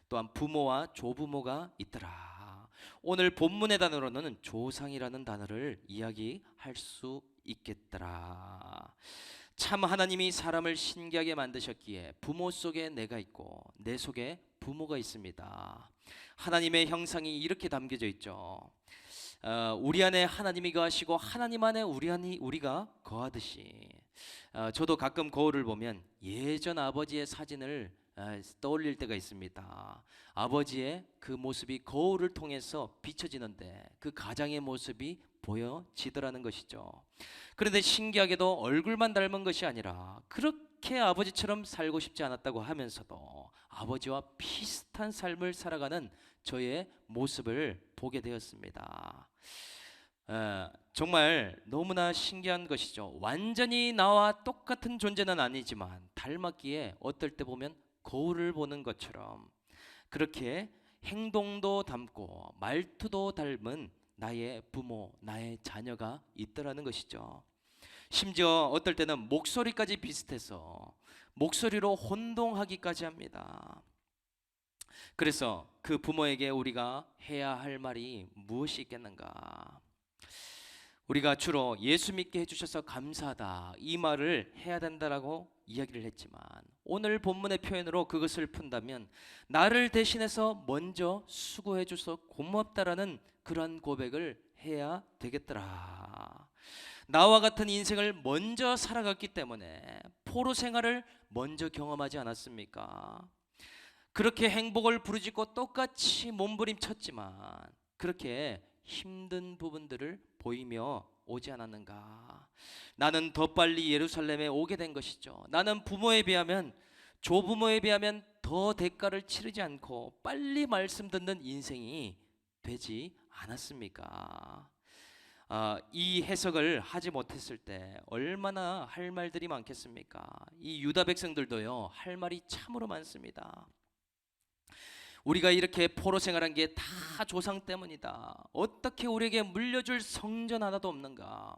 또한 부모와 조부모가 있더라. 오늘 본문의 단어로는 조상이라는 단어를 이야기할 수 있겠더라. 참 하나님이 사람을 신기하게 만드셨기에 부모 속에 내가 있고 내 속에 부모가 있습니다. 하나님의 형상이 이렇게 담겨져 있죠. 우리 안에 하나님이 거하시고 하나님 안에 우리가 거하듯이, 저도 가끔 거울을 보면 예전 아버지의 사진을 떠올릴 때가 있습니다. 아버지의 그 모습이 거울을 통해서 비춰지는데 그 가장의 모습이 보여지더라는 것이죠. 그런데 신기하게도 얼굴만 닮은 것이 아니라 그렇게 아버지처럼 살고 싶지 않았다고 하면서도 아버지와 비슷한 삶을 살아가는 저의 모습을 보게 되었습니다. 정말 너무나 신기한 것이죠. 완전히 나와 똑같은 존재는 아니지만 닮았기에 어떨 때 보면 거울을 보는 것처럼 그렇게 행동도 닮고 말투도 닮은 나의 부모, 나의 자녀가 있더라는 것이죠. 심지어 어떨 때는 목소리까지 비슷해서 목소리로 혼동하기까지 합니다. 그래서 그 부모에게 우리가 해야 할 말이 무엇이 있겠는가? 우리가 주로 예수 믿게 해주셔서 감사하다, 이 말을 해야 된다라고 이야기를 했지만, 오늘 본문의 표현으로 그것을 푼다면 나를 대신해서 먼저 수고해 줘서 고맙다라는 그러한 고백을 해야 되겠더라. 나와 같은 인생을 먼저 살아갔기 때문에 포로 생활을 먼저 경험하지 않았습니까? 그렇게 행복을 부르짖고 똑같이 몸부림쳤지만 그렇게 힘든 부분들을 보이며 오지 않았는가? 나는 더 빨리 예루살렘에 오게 된 것이죠. 나는 부모에 비하면, 조부모에 비하면 더 대가를 치르지 않고 빨리 말씀 듣는 인생이 되지 않았습니까? 이 해석을 하지 못했을 때 얼마나 할 말들이 많겠습니까? 이 유다 백성들도요, 할 말이 참으로 많습니다. 우리가 이렇게 포로 생활한 게 다 조상 때문이다. 어떻게 우리에게 물려줄 성전 하나도 없는가?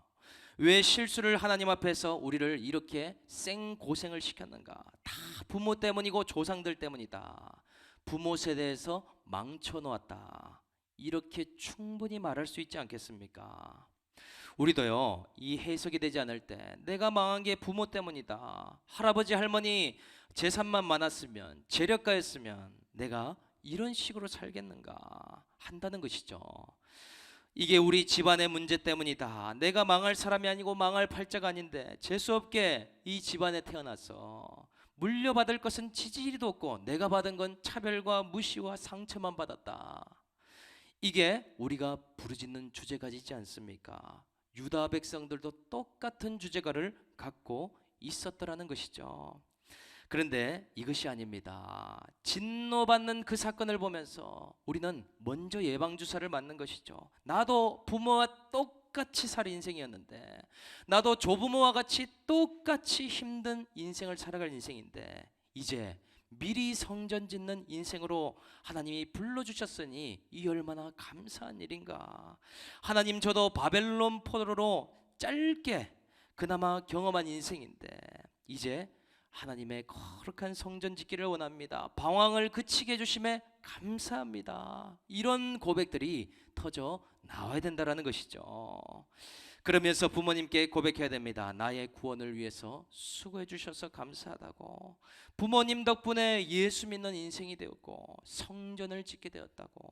왜 실수를 하나님 앞에서 우리를 이렇게 생고생을 시켰는가? 다 부모 때문이고 조상들 때문이다. 부모 세대에서 망쳐놓았다. 이렇게 충분히 말할 수 있지 않겠습니까? 우리도요, 이 해석이 되지 않을 때 내가 망한 게 부모 때문이다. 할아버지 할머니 재산만 많았으면, 재력가였으면 내가 이런 식으로 살겠는가 한다는 것이죠. 이게 우리 집안의 문제 때문이다. 내가 망할 사람이 아니고 망할 팔자가 아닌데 재수없게 이 집안에 태어나서 물려받을 것은 지지리도 없고 내가 받은 건 차별과 무시와 상처만 받았다. 이게 우리가 부르짖는 주제가지지 않습니까? 유다 백성들도 똑같은 주제가를 갖고 있었더라는 것이죠. 그런데 이것이 아닙니다. 진노받는 그 사건을 보면서 우리는 먼저 예방주사를 맞는 것이죠. 나도 부모와 똑같이 살 인생이었는데, 나도 조부모와 같이 똑같이 힘든 인생을 살아갈 인생인데, 이제 미리 성전 짓는 인생으로 하나님이 불러주셨으니 이 얼마나 감사한 일인가. 하나님, 저도 바벨론 포로로 짧게 그나마 경험한 인생인데 이제 하나님의 거룩한 성전 짓기를 원합니다. 방황을 그치게 해주심에 감사합니다. 이런 고백들이 터져 나와야 된다는 것이죠. 그러면서 부모님께 고백해야 됩니다. 나의 구원을 위해서 수고해 주셔서 감사하다고. 부모님 덕분에 예수 믿는 인생이 되었고 성전을 짓게 되었다고.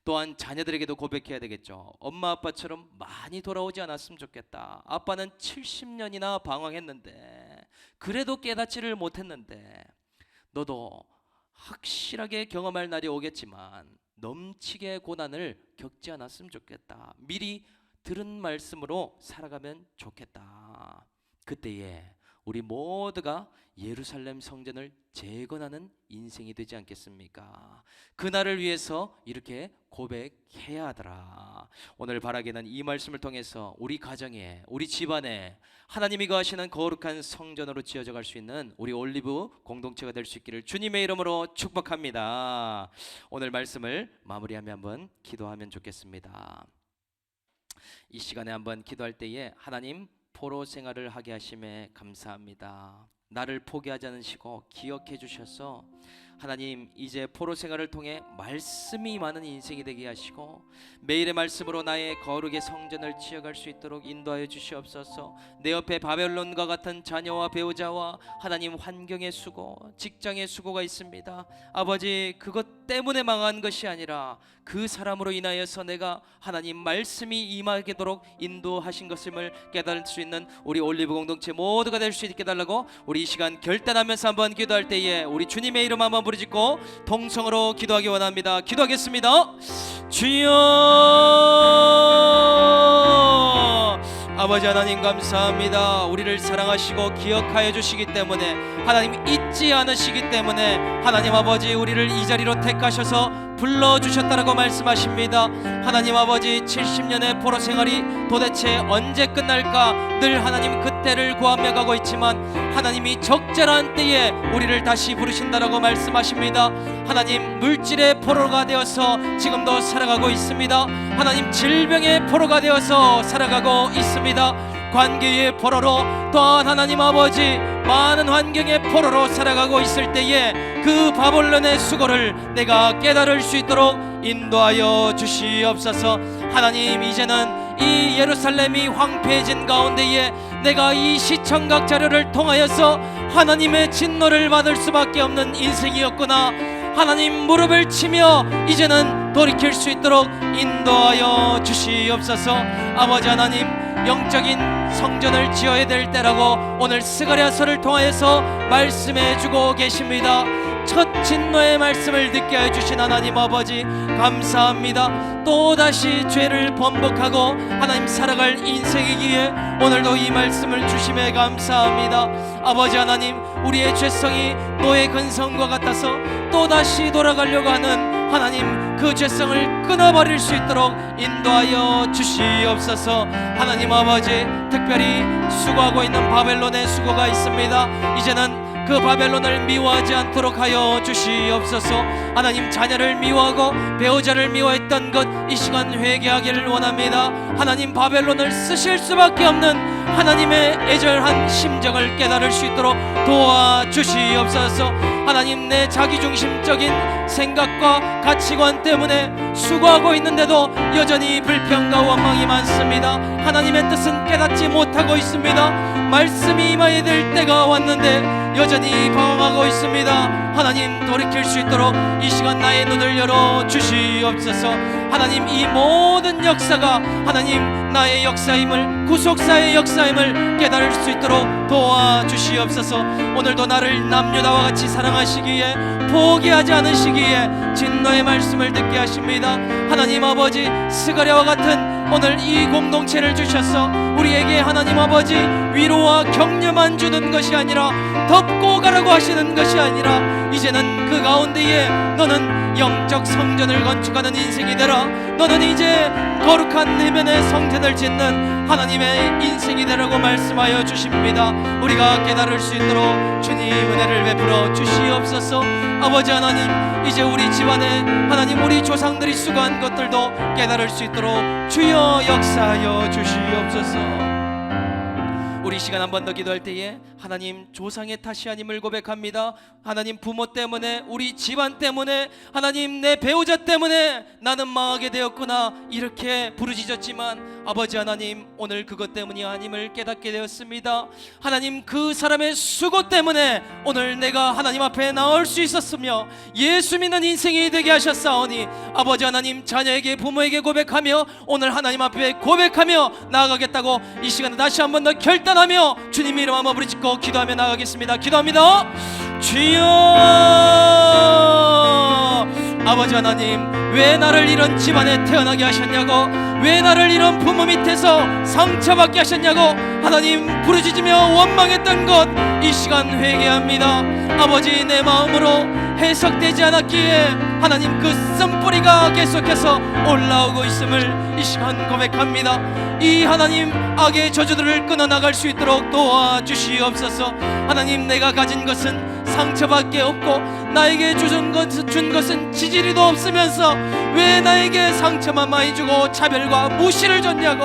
또한 자녀들에게도 고백해야 되겠죠. 엄마 아빠처럼 많이 돌아오지 않았으면 좋겠다. 아빠는 70년이나 방황했는데 그래도 깨닫지를 못했는데 너도 확실하게 경험할 날이 오겠지만 넘치게 고난을 겪지 않았으면 좋겠다. 미리 들은 말씀으로 살아가면 좋겠다. 그때에 우리 모두가 예루살렘 성전을 재건하는 인생이 되지 않겠습니까? 그날을 위해서 이렇게 고백해야 하더라. 오늘 바라기는 이 말씀을 통해서 우리 가정에, 우리 집안에 하나님이 거하시는 거룩한 성전으로 지어져 갈 수 있는 우리 올리브 공동체가 될 수 있기를 주님의 이름으로 축복합니다. 오늘 말씀을 마무리하며 한번 기도하면 좋겠습니다. 이 시간에 한번 기도할 때에 하나님, 포로 생활을 하게 하심에 감사합니다. 나를 포기하지 않으시고 기억해 주셔서 하나님, 이제 포로 생활을 통해 말씀이 많은 인생이 되게 하시고 매일의 말씀으로 나의 거룩의 성전을 지어갈 수 있도록 인도하여 주시옵소서. 내 옆에 바벨론과 같은 자녀와 배우자와 하나님 환경의 수고, 직장의 수고가 있습니다. 아버지, 그것 때문에 망한 것이 아니라 그 사람으로 인하여서 내가 하나님 말씀이 임하도록 인도하신 것임을 깨달을 수 있는 우리 올리브 공동체 모두가 될 수 있게 달라고 우리 이 시간 결단하면서 한번 기도할 때에 우리 주님의 이름 한번 부르짖고 통성으로 기도하기 원합니다. 기도하겠습니다. 주여, 아버지 하나님 감사합니다. 우리를 사랑하시고 기억하여 주시기 때문에, 하나님 잊지 않으시기 때문에 하나님 아버지 우리를 이 자리로 택하셔서 불러주셨다라고 말씀하십니다. 하나님 아버지, 70년의 포로 생활이 도대체 언제 끝날까 늘 하나님 그때를 구하며 가고 있지만 하나님이 적절한 때에 우리를 다시 부르신다라고 말씀하십니다. 하나님, 물질의 포로가 되어서 지금도 살아가고 있습니다. 하나님, 질병의 포로가 되어서 살아가고 있습니다. 관계의 포로로, 또한 하나님 아버지 많은 환경의 포로로 살아가고 있을 때에 그 바벨론의 수고를 내가 깨달을 수 있도록 인도하여 주시옵소서. 하나님, 이제는 이 예루살렘이 황폐해진 가운데에 내가 이 시청각 자료를 통하여서 하나님의 진노를 받을 수밖에 없는 인생이었구나. 하나님, 무릎을 치며 이제는 돌이킬 수 있도록 인도하여 주시옵소서. 아버지 하나님, 영적인 성전을 지어야 될 때라고 오늘 스가랴서를 통하여서 말씀해주고 계십니다. 첫 진노의 말씀을 듣게 해주신 하나님 아버지 감사합니다. 또다시 죄를 번복하고 하나님 살아갈 인생이기에 오늘도 이 말씀을 주심에 감사합니다. 아버지 하나님, 우리의 죄성이 노예 근성과 같아서 또다시 돌아가려고 하는 하나님 그 죄성을 끊어버릴 수 있도록 인도하여 주시옵소서. 하나님 아버지, 특별히 수고하고 있는 바벨론의 수고가 있습니다. 이제는 그 바벨론을 미워하지 않도록 하여 주시옵소서. 하나님, 자녀를 미워하고 배우자를 미워했던 것 이 시간 회개하기를 원합니다. 하나님, 바벨론을 쓰실 수밖에 없는 하나님의 애절한 심정을 깨달을 수 있도록 도와주시옵소서. 하나님, 내 자기중심적인 생각과 가치관 때문에 수고하고 있는데도 여전히 불평과 원망이 많습니다. 하나님의 뜻은 깨닫지 못하고 있습니다. 말씀이 임해야 될 때가 왔는데 여전히 방황하고 있습니다. 하나님, 돌이킬 수 있도록 이 시간 나의 눈을 열어 주시옵소서. 하나님, 이 모든 역사가 하나님 나의 역사임을, 구속사의 역사임을 깨달을 수 있도록 도와주시옵소서. 오늘도 나를 남녀다와 같이 사랑하시기에, 포기하지 않으시기에 진노의 말씀을 듣게 하십니다. 하나님 아버지, 스가랴와 같은 오늘 이 공동체를 주셔서 우리에게 하나님 아버지 위로와 격려만 주는 것이 아니라 덮고 가라고 하시는 것이 아니라 이제는 그 가운데에 너는 영적 성전을 건축하는 인생이 되라. 너는 이제 거룩한 해변의 성전을 짓는 하나님의 인생이 되라고 말씀하여 주십니다. 우리가 깨달을 수 있도록 주님 은혜를 베풀어 주시옵소서. 주시옵소서. 아버지 하나님, 이제 우리 집안에 하나님 우리 조상들이 수고한 것들도 깨달을 수 있도록 주여 역사하여 주시옵소서. 우리 시간 한 번 더 기도할 때에 하나님 조상의 탓이 아님을 고백합니다. 하나님 부모 때문에, 우리 집안 때문에, 하나님 내 배우자 때문에 나는 망하게 되었구나 이렇게 부르짖었지만 아버지 하나님, 오늘 그것 때문이 아님을 깨닫게 되었습니다. 하나님 그 사람의 수고 때문에 오늘 내가 하나님 앞에 나올 수 있었으며 예수 믿는 인생이 되게 하셨사오니 아버지 하나님, 자녀에게 부모에게 고백하며 오늘 하나님 앞에 고백하며 나아가겠다고 이 시간에 다시 한 번 더 결단하며 주님 이름 한번 부르짖고 기도하며 나아가겠습니다. 기도합니다. 주여, 아버지 하나님, 왜 나를 이런 집안에 태어나게 하셨냐고, 왜 나를 이런 부모 밑에서 상처받게 하셨냐고 하나님 부르짖으며 원망했던 것 이 시간 회개합니다. 아버지, 내 마음으로 해석되지 않았기에 하나님 그 쓴뿌리가 계속해서 올라오고 있음을 이 시간 고백합니다. 이 하나님 악의 저주들을 끊어나갈 수 있도록 도와주시옵소서. 하나님, 내가 가진 것은 상처밖에 없고 나에게 준 것은 지지리도 없으면서 왜 나에게 상처만 많이 주고 차별과 무시를 줬냐고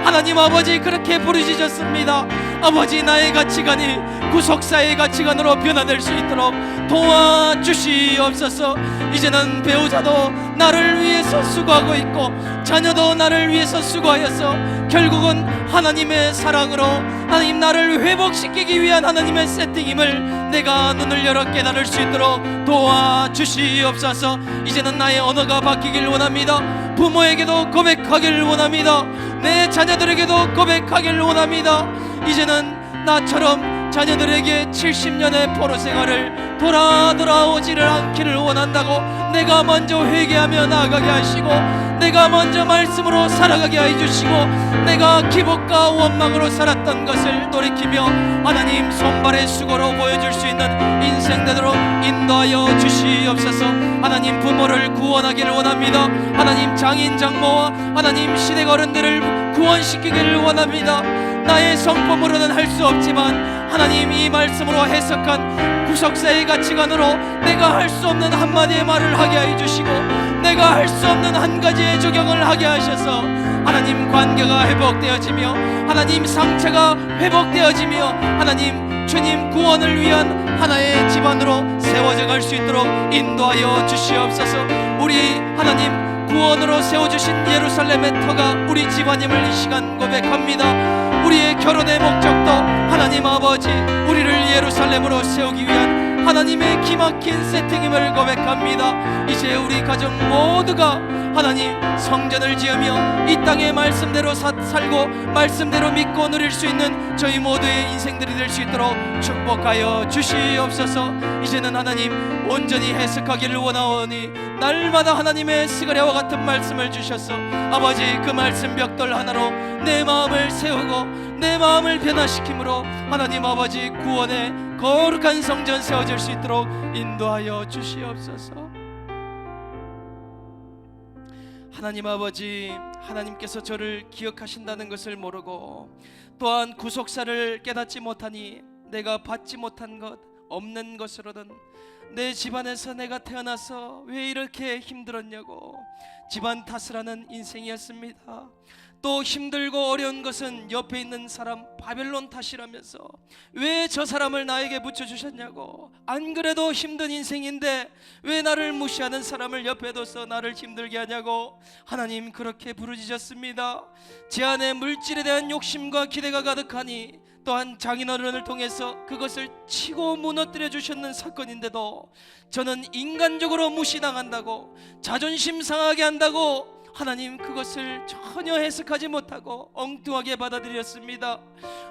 하나님 아버지 그렇게 부르짖었습니다. 아버지, 나의 가치관이 구속사의 가치관으로 변화될 수 있도록 도와주시옵소서. 이제는 배우자도 나를 위해서 수고하고 있고 자녀도 나를 위해서 수고하여서 결국은 하나님의 사랑으로 하나님 나를 회복시키기 위한 하나님의 세팅임을 내가 눈을 열어 깨달을 수 있도록 도와주시옵소서. 이제는 나의 언어가 바뀌길 원합니다. 부모에게도 고백하길 원합니다. 내 자녀들에게도 고백하길 원합니다. 이제는 나처럼 자녀들에게 70년의 포로 생활을 돌아오지를 않기를 원한다고 내가 먼저 회개하며 나아가게 하시고 내가 먼저 말씀으로 살아가게 해주시고 내가 기복과 원망으로 살았던 것을 돌이키며 하나님 손발의 수고로 보여줄 수 있는 인생 되도록 인도하여 주시옵소서. 하나님, 부모를 구원하기를 원합니다. 하나님, 장인 장모와 하나님 시댁 어른들을 구원시키기를 원합니다. 나의 성품으로는 할 수 없지만 하나님 이 말씀으로 해석한 구속사의 가치관으로 내가 할 수 없는 한마디의 말을 하게 해주시고 내가 할 수 없는 한 가지의 적용을 하게 하셔서 하나님 관계가 회복되어지며 하나님 상처가 회복되어지며 하나님 주님 구원을 위한 하나의 집안으로 세워져 갈 수 있도록 인도하여 주시옵소서. 우리 하나님 구원으로 세워주신 예루살렘의 터가 우리 집안임을 이 시간 고백합니다. 우리의 결혼의 목적도 하나님 아버지 우리를 예루살렘으로 세우기 위한 하나님의 기막힌 세팅임을 고백합니다. 이제 우리 가정 모두가 하나님 성전을 지으며 이 땅의 말씀대로 살고 말씀대로 믿고 누릴 수 있는 저희 모두의 인생들이 될 수 있도록 축복하여 주시옵소서. 이제는 하나님 온전히 해석하기를 원하오니 날마다 하나님의 스가랴와 같은 말씀을 주셔서 아버지 그 말씀 벽돌 하나로 내 마음을 세우고 내 마음을 변화시킴으로 하나님 아버지 구원의 거룩한 성전 세워질 수 있도록 인도하여 주시옵소서. 하나님 아버지, 하나님께서 저를 기억하신다는 것을 모르고 또한 구속사를 깨닫지 못하니 내가 받지 못한 것 없는 것으로는 내 집안에서 내가 태어나서 왜 이렇게 힘들었냐고 집안 탓을 하는 인생이었습니다. 또 힘들고 어려운 것은 옆에 있는 사람 바벨론 탓이라면서 왜 저 사람을 나에게 붙여주셨냐고, 안 그래도 힘든 인생인데 왜 나를 무시하는 사람을 옆에 둬서 나를 힘들게 하냐고 하나님 그렇게 부르짖었습니다. 제 안에 물질에 대한 욕심과 기대가 가득하니 또한 장인어른을 통해서 그것을 치고 무너뜨려 주셨는 사건인데도 저는 인간적으로 무시당한다고 자존심 상하게 한다고 하나님 그것을 전혀 해석하지 못하고 엉뚱하게 받아들였습니다.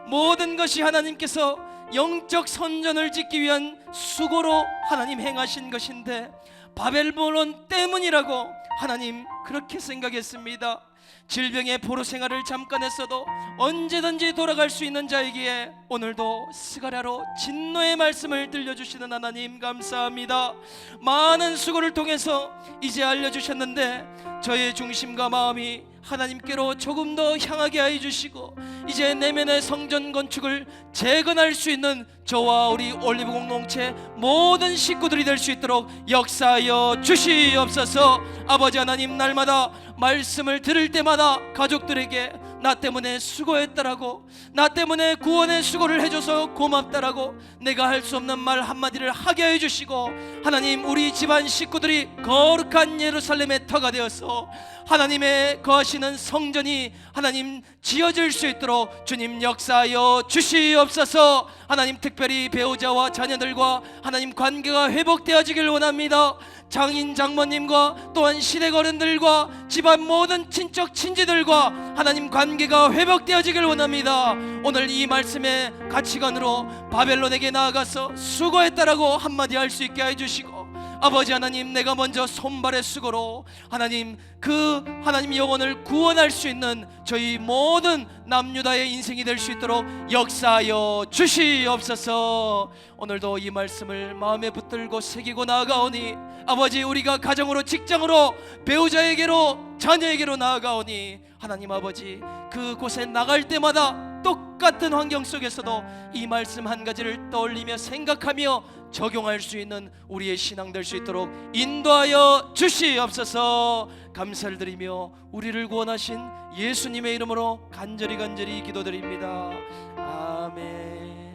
모든 것이 하나님께서 영적 선전을 짓기 위한 수고로 하나님 행하신 것인데 바벨론 때문이라고 하나님 그렇게 생각했습니다. 질병의 포로 생활을 잠깐 했어도 언제든지 돌아갈 수 있는 자이기에 오늘도 스가랴로 진노의 말씀을 들려주시는 하나님 감사합니다. 많은 수고를 통해서 이제 알려주셨는데 저의 중심과 마음이 하나님께로 조금 더 향하게 하여 주시고 이제 내면의 성전 건축을 재건할 수 있는 저와 우리 올리브 공동체 모든 식구들이 될 수 있도록 역사하여 주시옵소서. 아버지 하나님, 날마다 말씀을 들을 때마다 가족들에게 나 때문에 수고했다라고, 나 때문에 구원의 수고를 해줘서 고맙다라고 내가 할 수 없는 말 한마디를 하게 해주시고, 하나님 우리 집안 식구들이 거룩한 예루살렘의 터가 되어서 하나님의 거하시는 성전이 하나님 지어질 수 있도록 주님 역사하여 주시옵소서. 하나님 특별히 배우자와 자녀들과 하나님 관계가 회복되어지길 원합니다. 장인 장모님과 또한 시댁 어른들과 집안 모든 친척 친지들과 하나님 관계가 회복되어지길 원합니다. 오늘 이 말씀의 가치관으로 바벨론에게 나아가서 수고했다라고 한마디 할 수 있게 해주시고, 아버지 하나님, 내가 먼저 손발의 수고로 하나님 그 하나님 영혼을 구원할 수 있는 저희 모든 남유다의 인생이 될 수 있도록 역사하여 주시옵소서. 오늘도 이 말씀을 마음에 붙들고 새기고 나아가오니 아버지, 우리가 가정으로 직장으로 배우자에게로 자녀에게로 나아가오니 하나님 아버지, 그곳에 나갈 때마다 똑같은 환경 속에서도 이 말씀 한 가지를 떠올리며 생각하며 적용할 수 있는 우리의 신앙 될 수 있도록 인도하여 주시옵소서. 감사를 드리며 우리를 구원하신 예수님의 이름으로 간절히 기도드립니다. 아멘.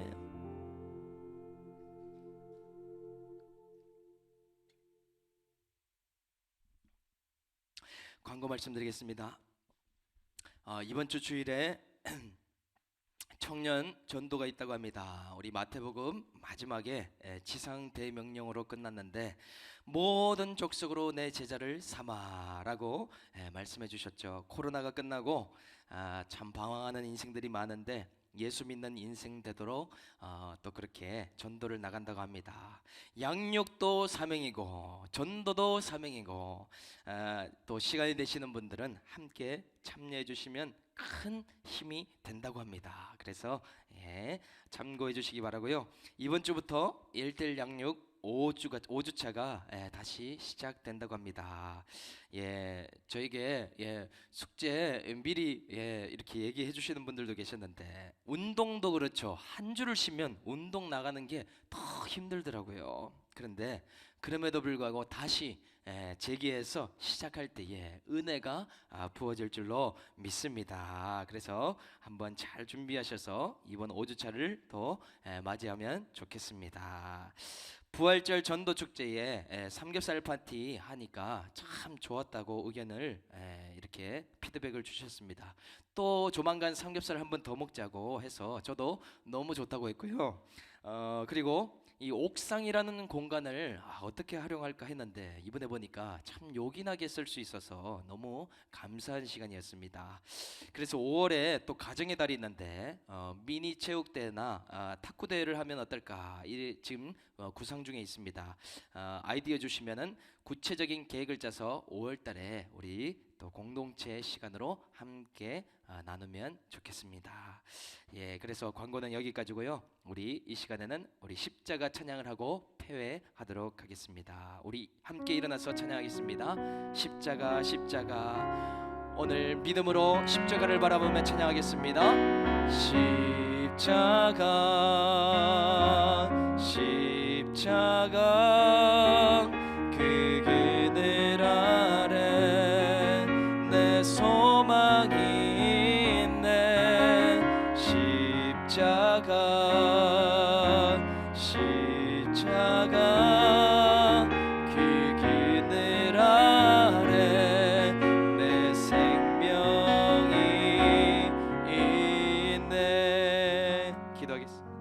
광고 말씀드리겠습니다. 이번 주 주일에 청년 전도가 있다고 합니다. 우리 마태복음 마지막에 지상 대명령으로 끝났는데 모든 족속으로 내 제자를 삼아라고 말씀해 주셨죠. 코로나가 끝나고 참 방황하는 인생들이 많은데 예수 믿는 인생 되도록 또 그렇게 전도를 나간다고 합니다. 양육도 사명이고 전도도 사명이고, 또 시간이 되시는 분들은 함께 참여해 주시면 큰 힘이 된다고 합니다. 그래서 참고해 주시기 바라고요. 이번 주부터 1:1 양육 5주차가 다시 시작된다고 합니다. 저에게 숙제 미리 이렇게 얘기해 주시는 분들도 계셨는데, 운동도 그렇죠. 한 주를 쉬면 운동 나가는 게 더 힘들더라고요. 그런데 그럼에도 불구하고 다시 재기해서 시작할 때에 은혜가 부어질 줄로 믿습니다. 그래서 한번 잘 준비하셔서 이번 5주차를 더 맞이하면 좋겠습니다. 부활절 전도 축제에 삼겹살 파티 하니까 참 좋았다고 의견을 이렇게 피드백을 주셨습니다. 또 조만간 삼겹살 한 번 더 먹자고 해서 저도 너무 좋다고 했고요. 그리고 이 옥상이라는 공간을 어떻게 활용할까 했는데 이번에 보니까 참 요긴하게 쓸 수 있어서 너무 감사한 시간이었습니다. 그래서 5월에 또 가정의 달이 있는데 미니 체육대회나 탁구 대회를 하면 어떨까 지금 구상 중에 있습니다. 아이디어 주시면은 구체적인 계획을 짜서 5월달에 우리 또 공동체 시간으로 함께 나누면 좋겠습니다. 그래서 광고는 여기까지고요. 우리 이 시간에는 우리 십자가 찬양을 하고 폐회하도록 하겠습니다. 우리 함께 일어나서 찬양하겠습니다. 십자가 십자가. 오늘 믿음으로 십자가를 바라보며 찬양하겠습니다. 십자가 십자가 그 그늘 아래 내 소망이 있네. 십자가 십자가 그 그늘 아래 내 생명이 있네. 기도하겠습니다.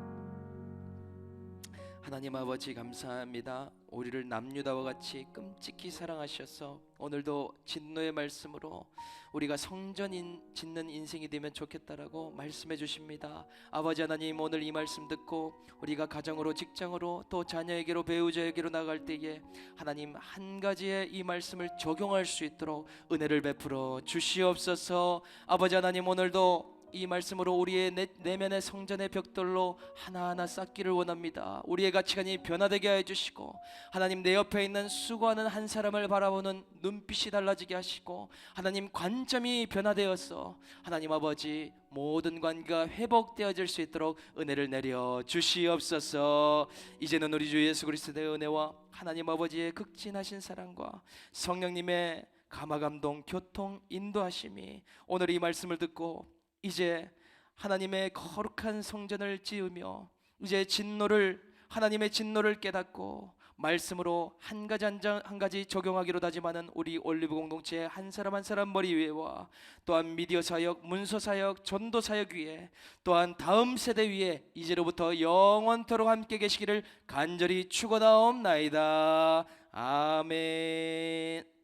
하나님 아버지, 감사합니다. 우리를 남유다와 같이 끔찍히 사랑하셔서 오늘도 진노의 말씀으로 우리가 성전 짓는 인생이 되면 좋겠다라고 말씀해 주십니다. 아버지 하나님, 오늘 이 말씀 듣고 우리가 가정으로 직장으로 또 자녀에게로 배우자에게로 나갈 때에 하나님 한 가지의 이 말씀을 적용할 수 있도록 은혜를 베풀어 주시옵소서. 아버지 하나님, 오늘도 이 말씀으로 우리의 내면의 성전의 벽돌로 하나하나 쌓기를 원합니다. 우리의 가치관이 변화되게 하여 주시고, 하나님 내 옆에 있는 수고하는 한 사람을 바라보는 눈빛이 달라지게 하시고, 하나님 관점이 변화되어서 하나님 아버지 모든 관계가 회복되어질 수 있도록 은혜를 내려 주시옵소서. 이제는 우리 주 예수 그리스도의 은혜와 하나님 아버지의 극진하신 사랑과 성령님의 감화감동 교통 인도하심이 오늘 이 말씀을 듣고 이제 하나님의 거룩한 성전을 지으며 이제 하나님의 진노를 깨닫고 말씀으로 한 가지 적용하기로 다짐하는 우리 올리브 공동체의 한 사람 한 사람 머리 위에와 또한 미디어 사역, 문서 사역, 전도 사역 위에 또한 다음 세대 위에 이제로부터 영원토록 함께 계시기를 간절히 축원하옵나이다. 아멘.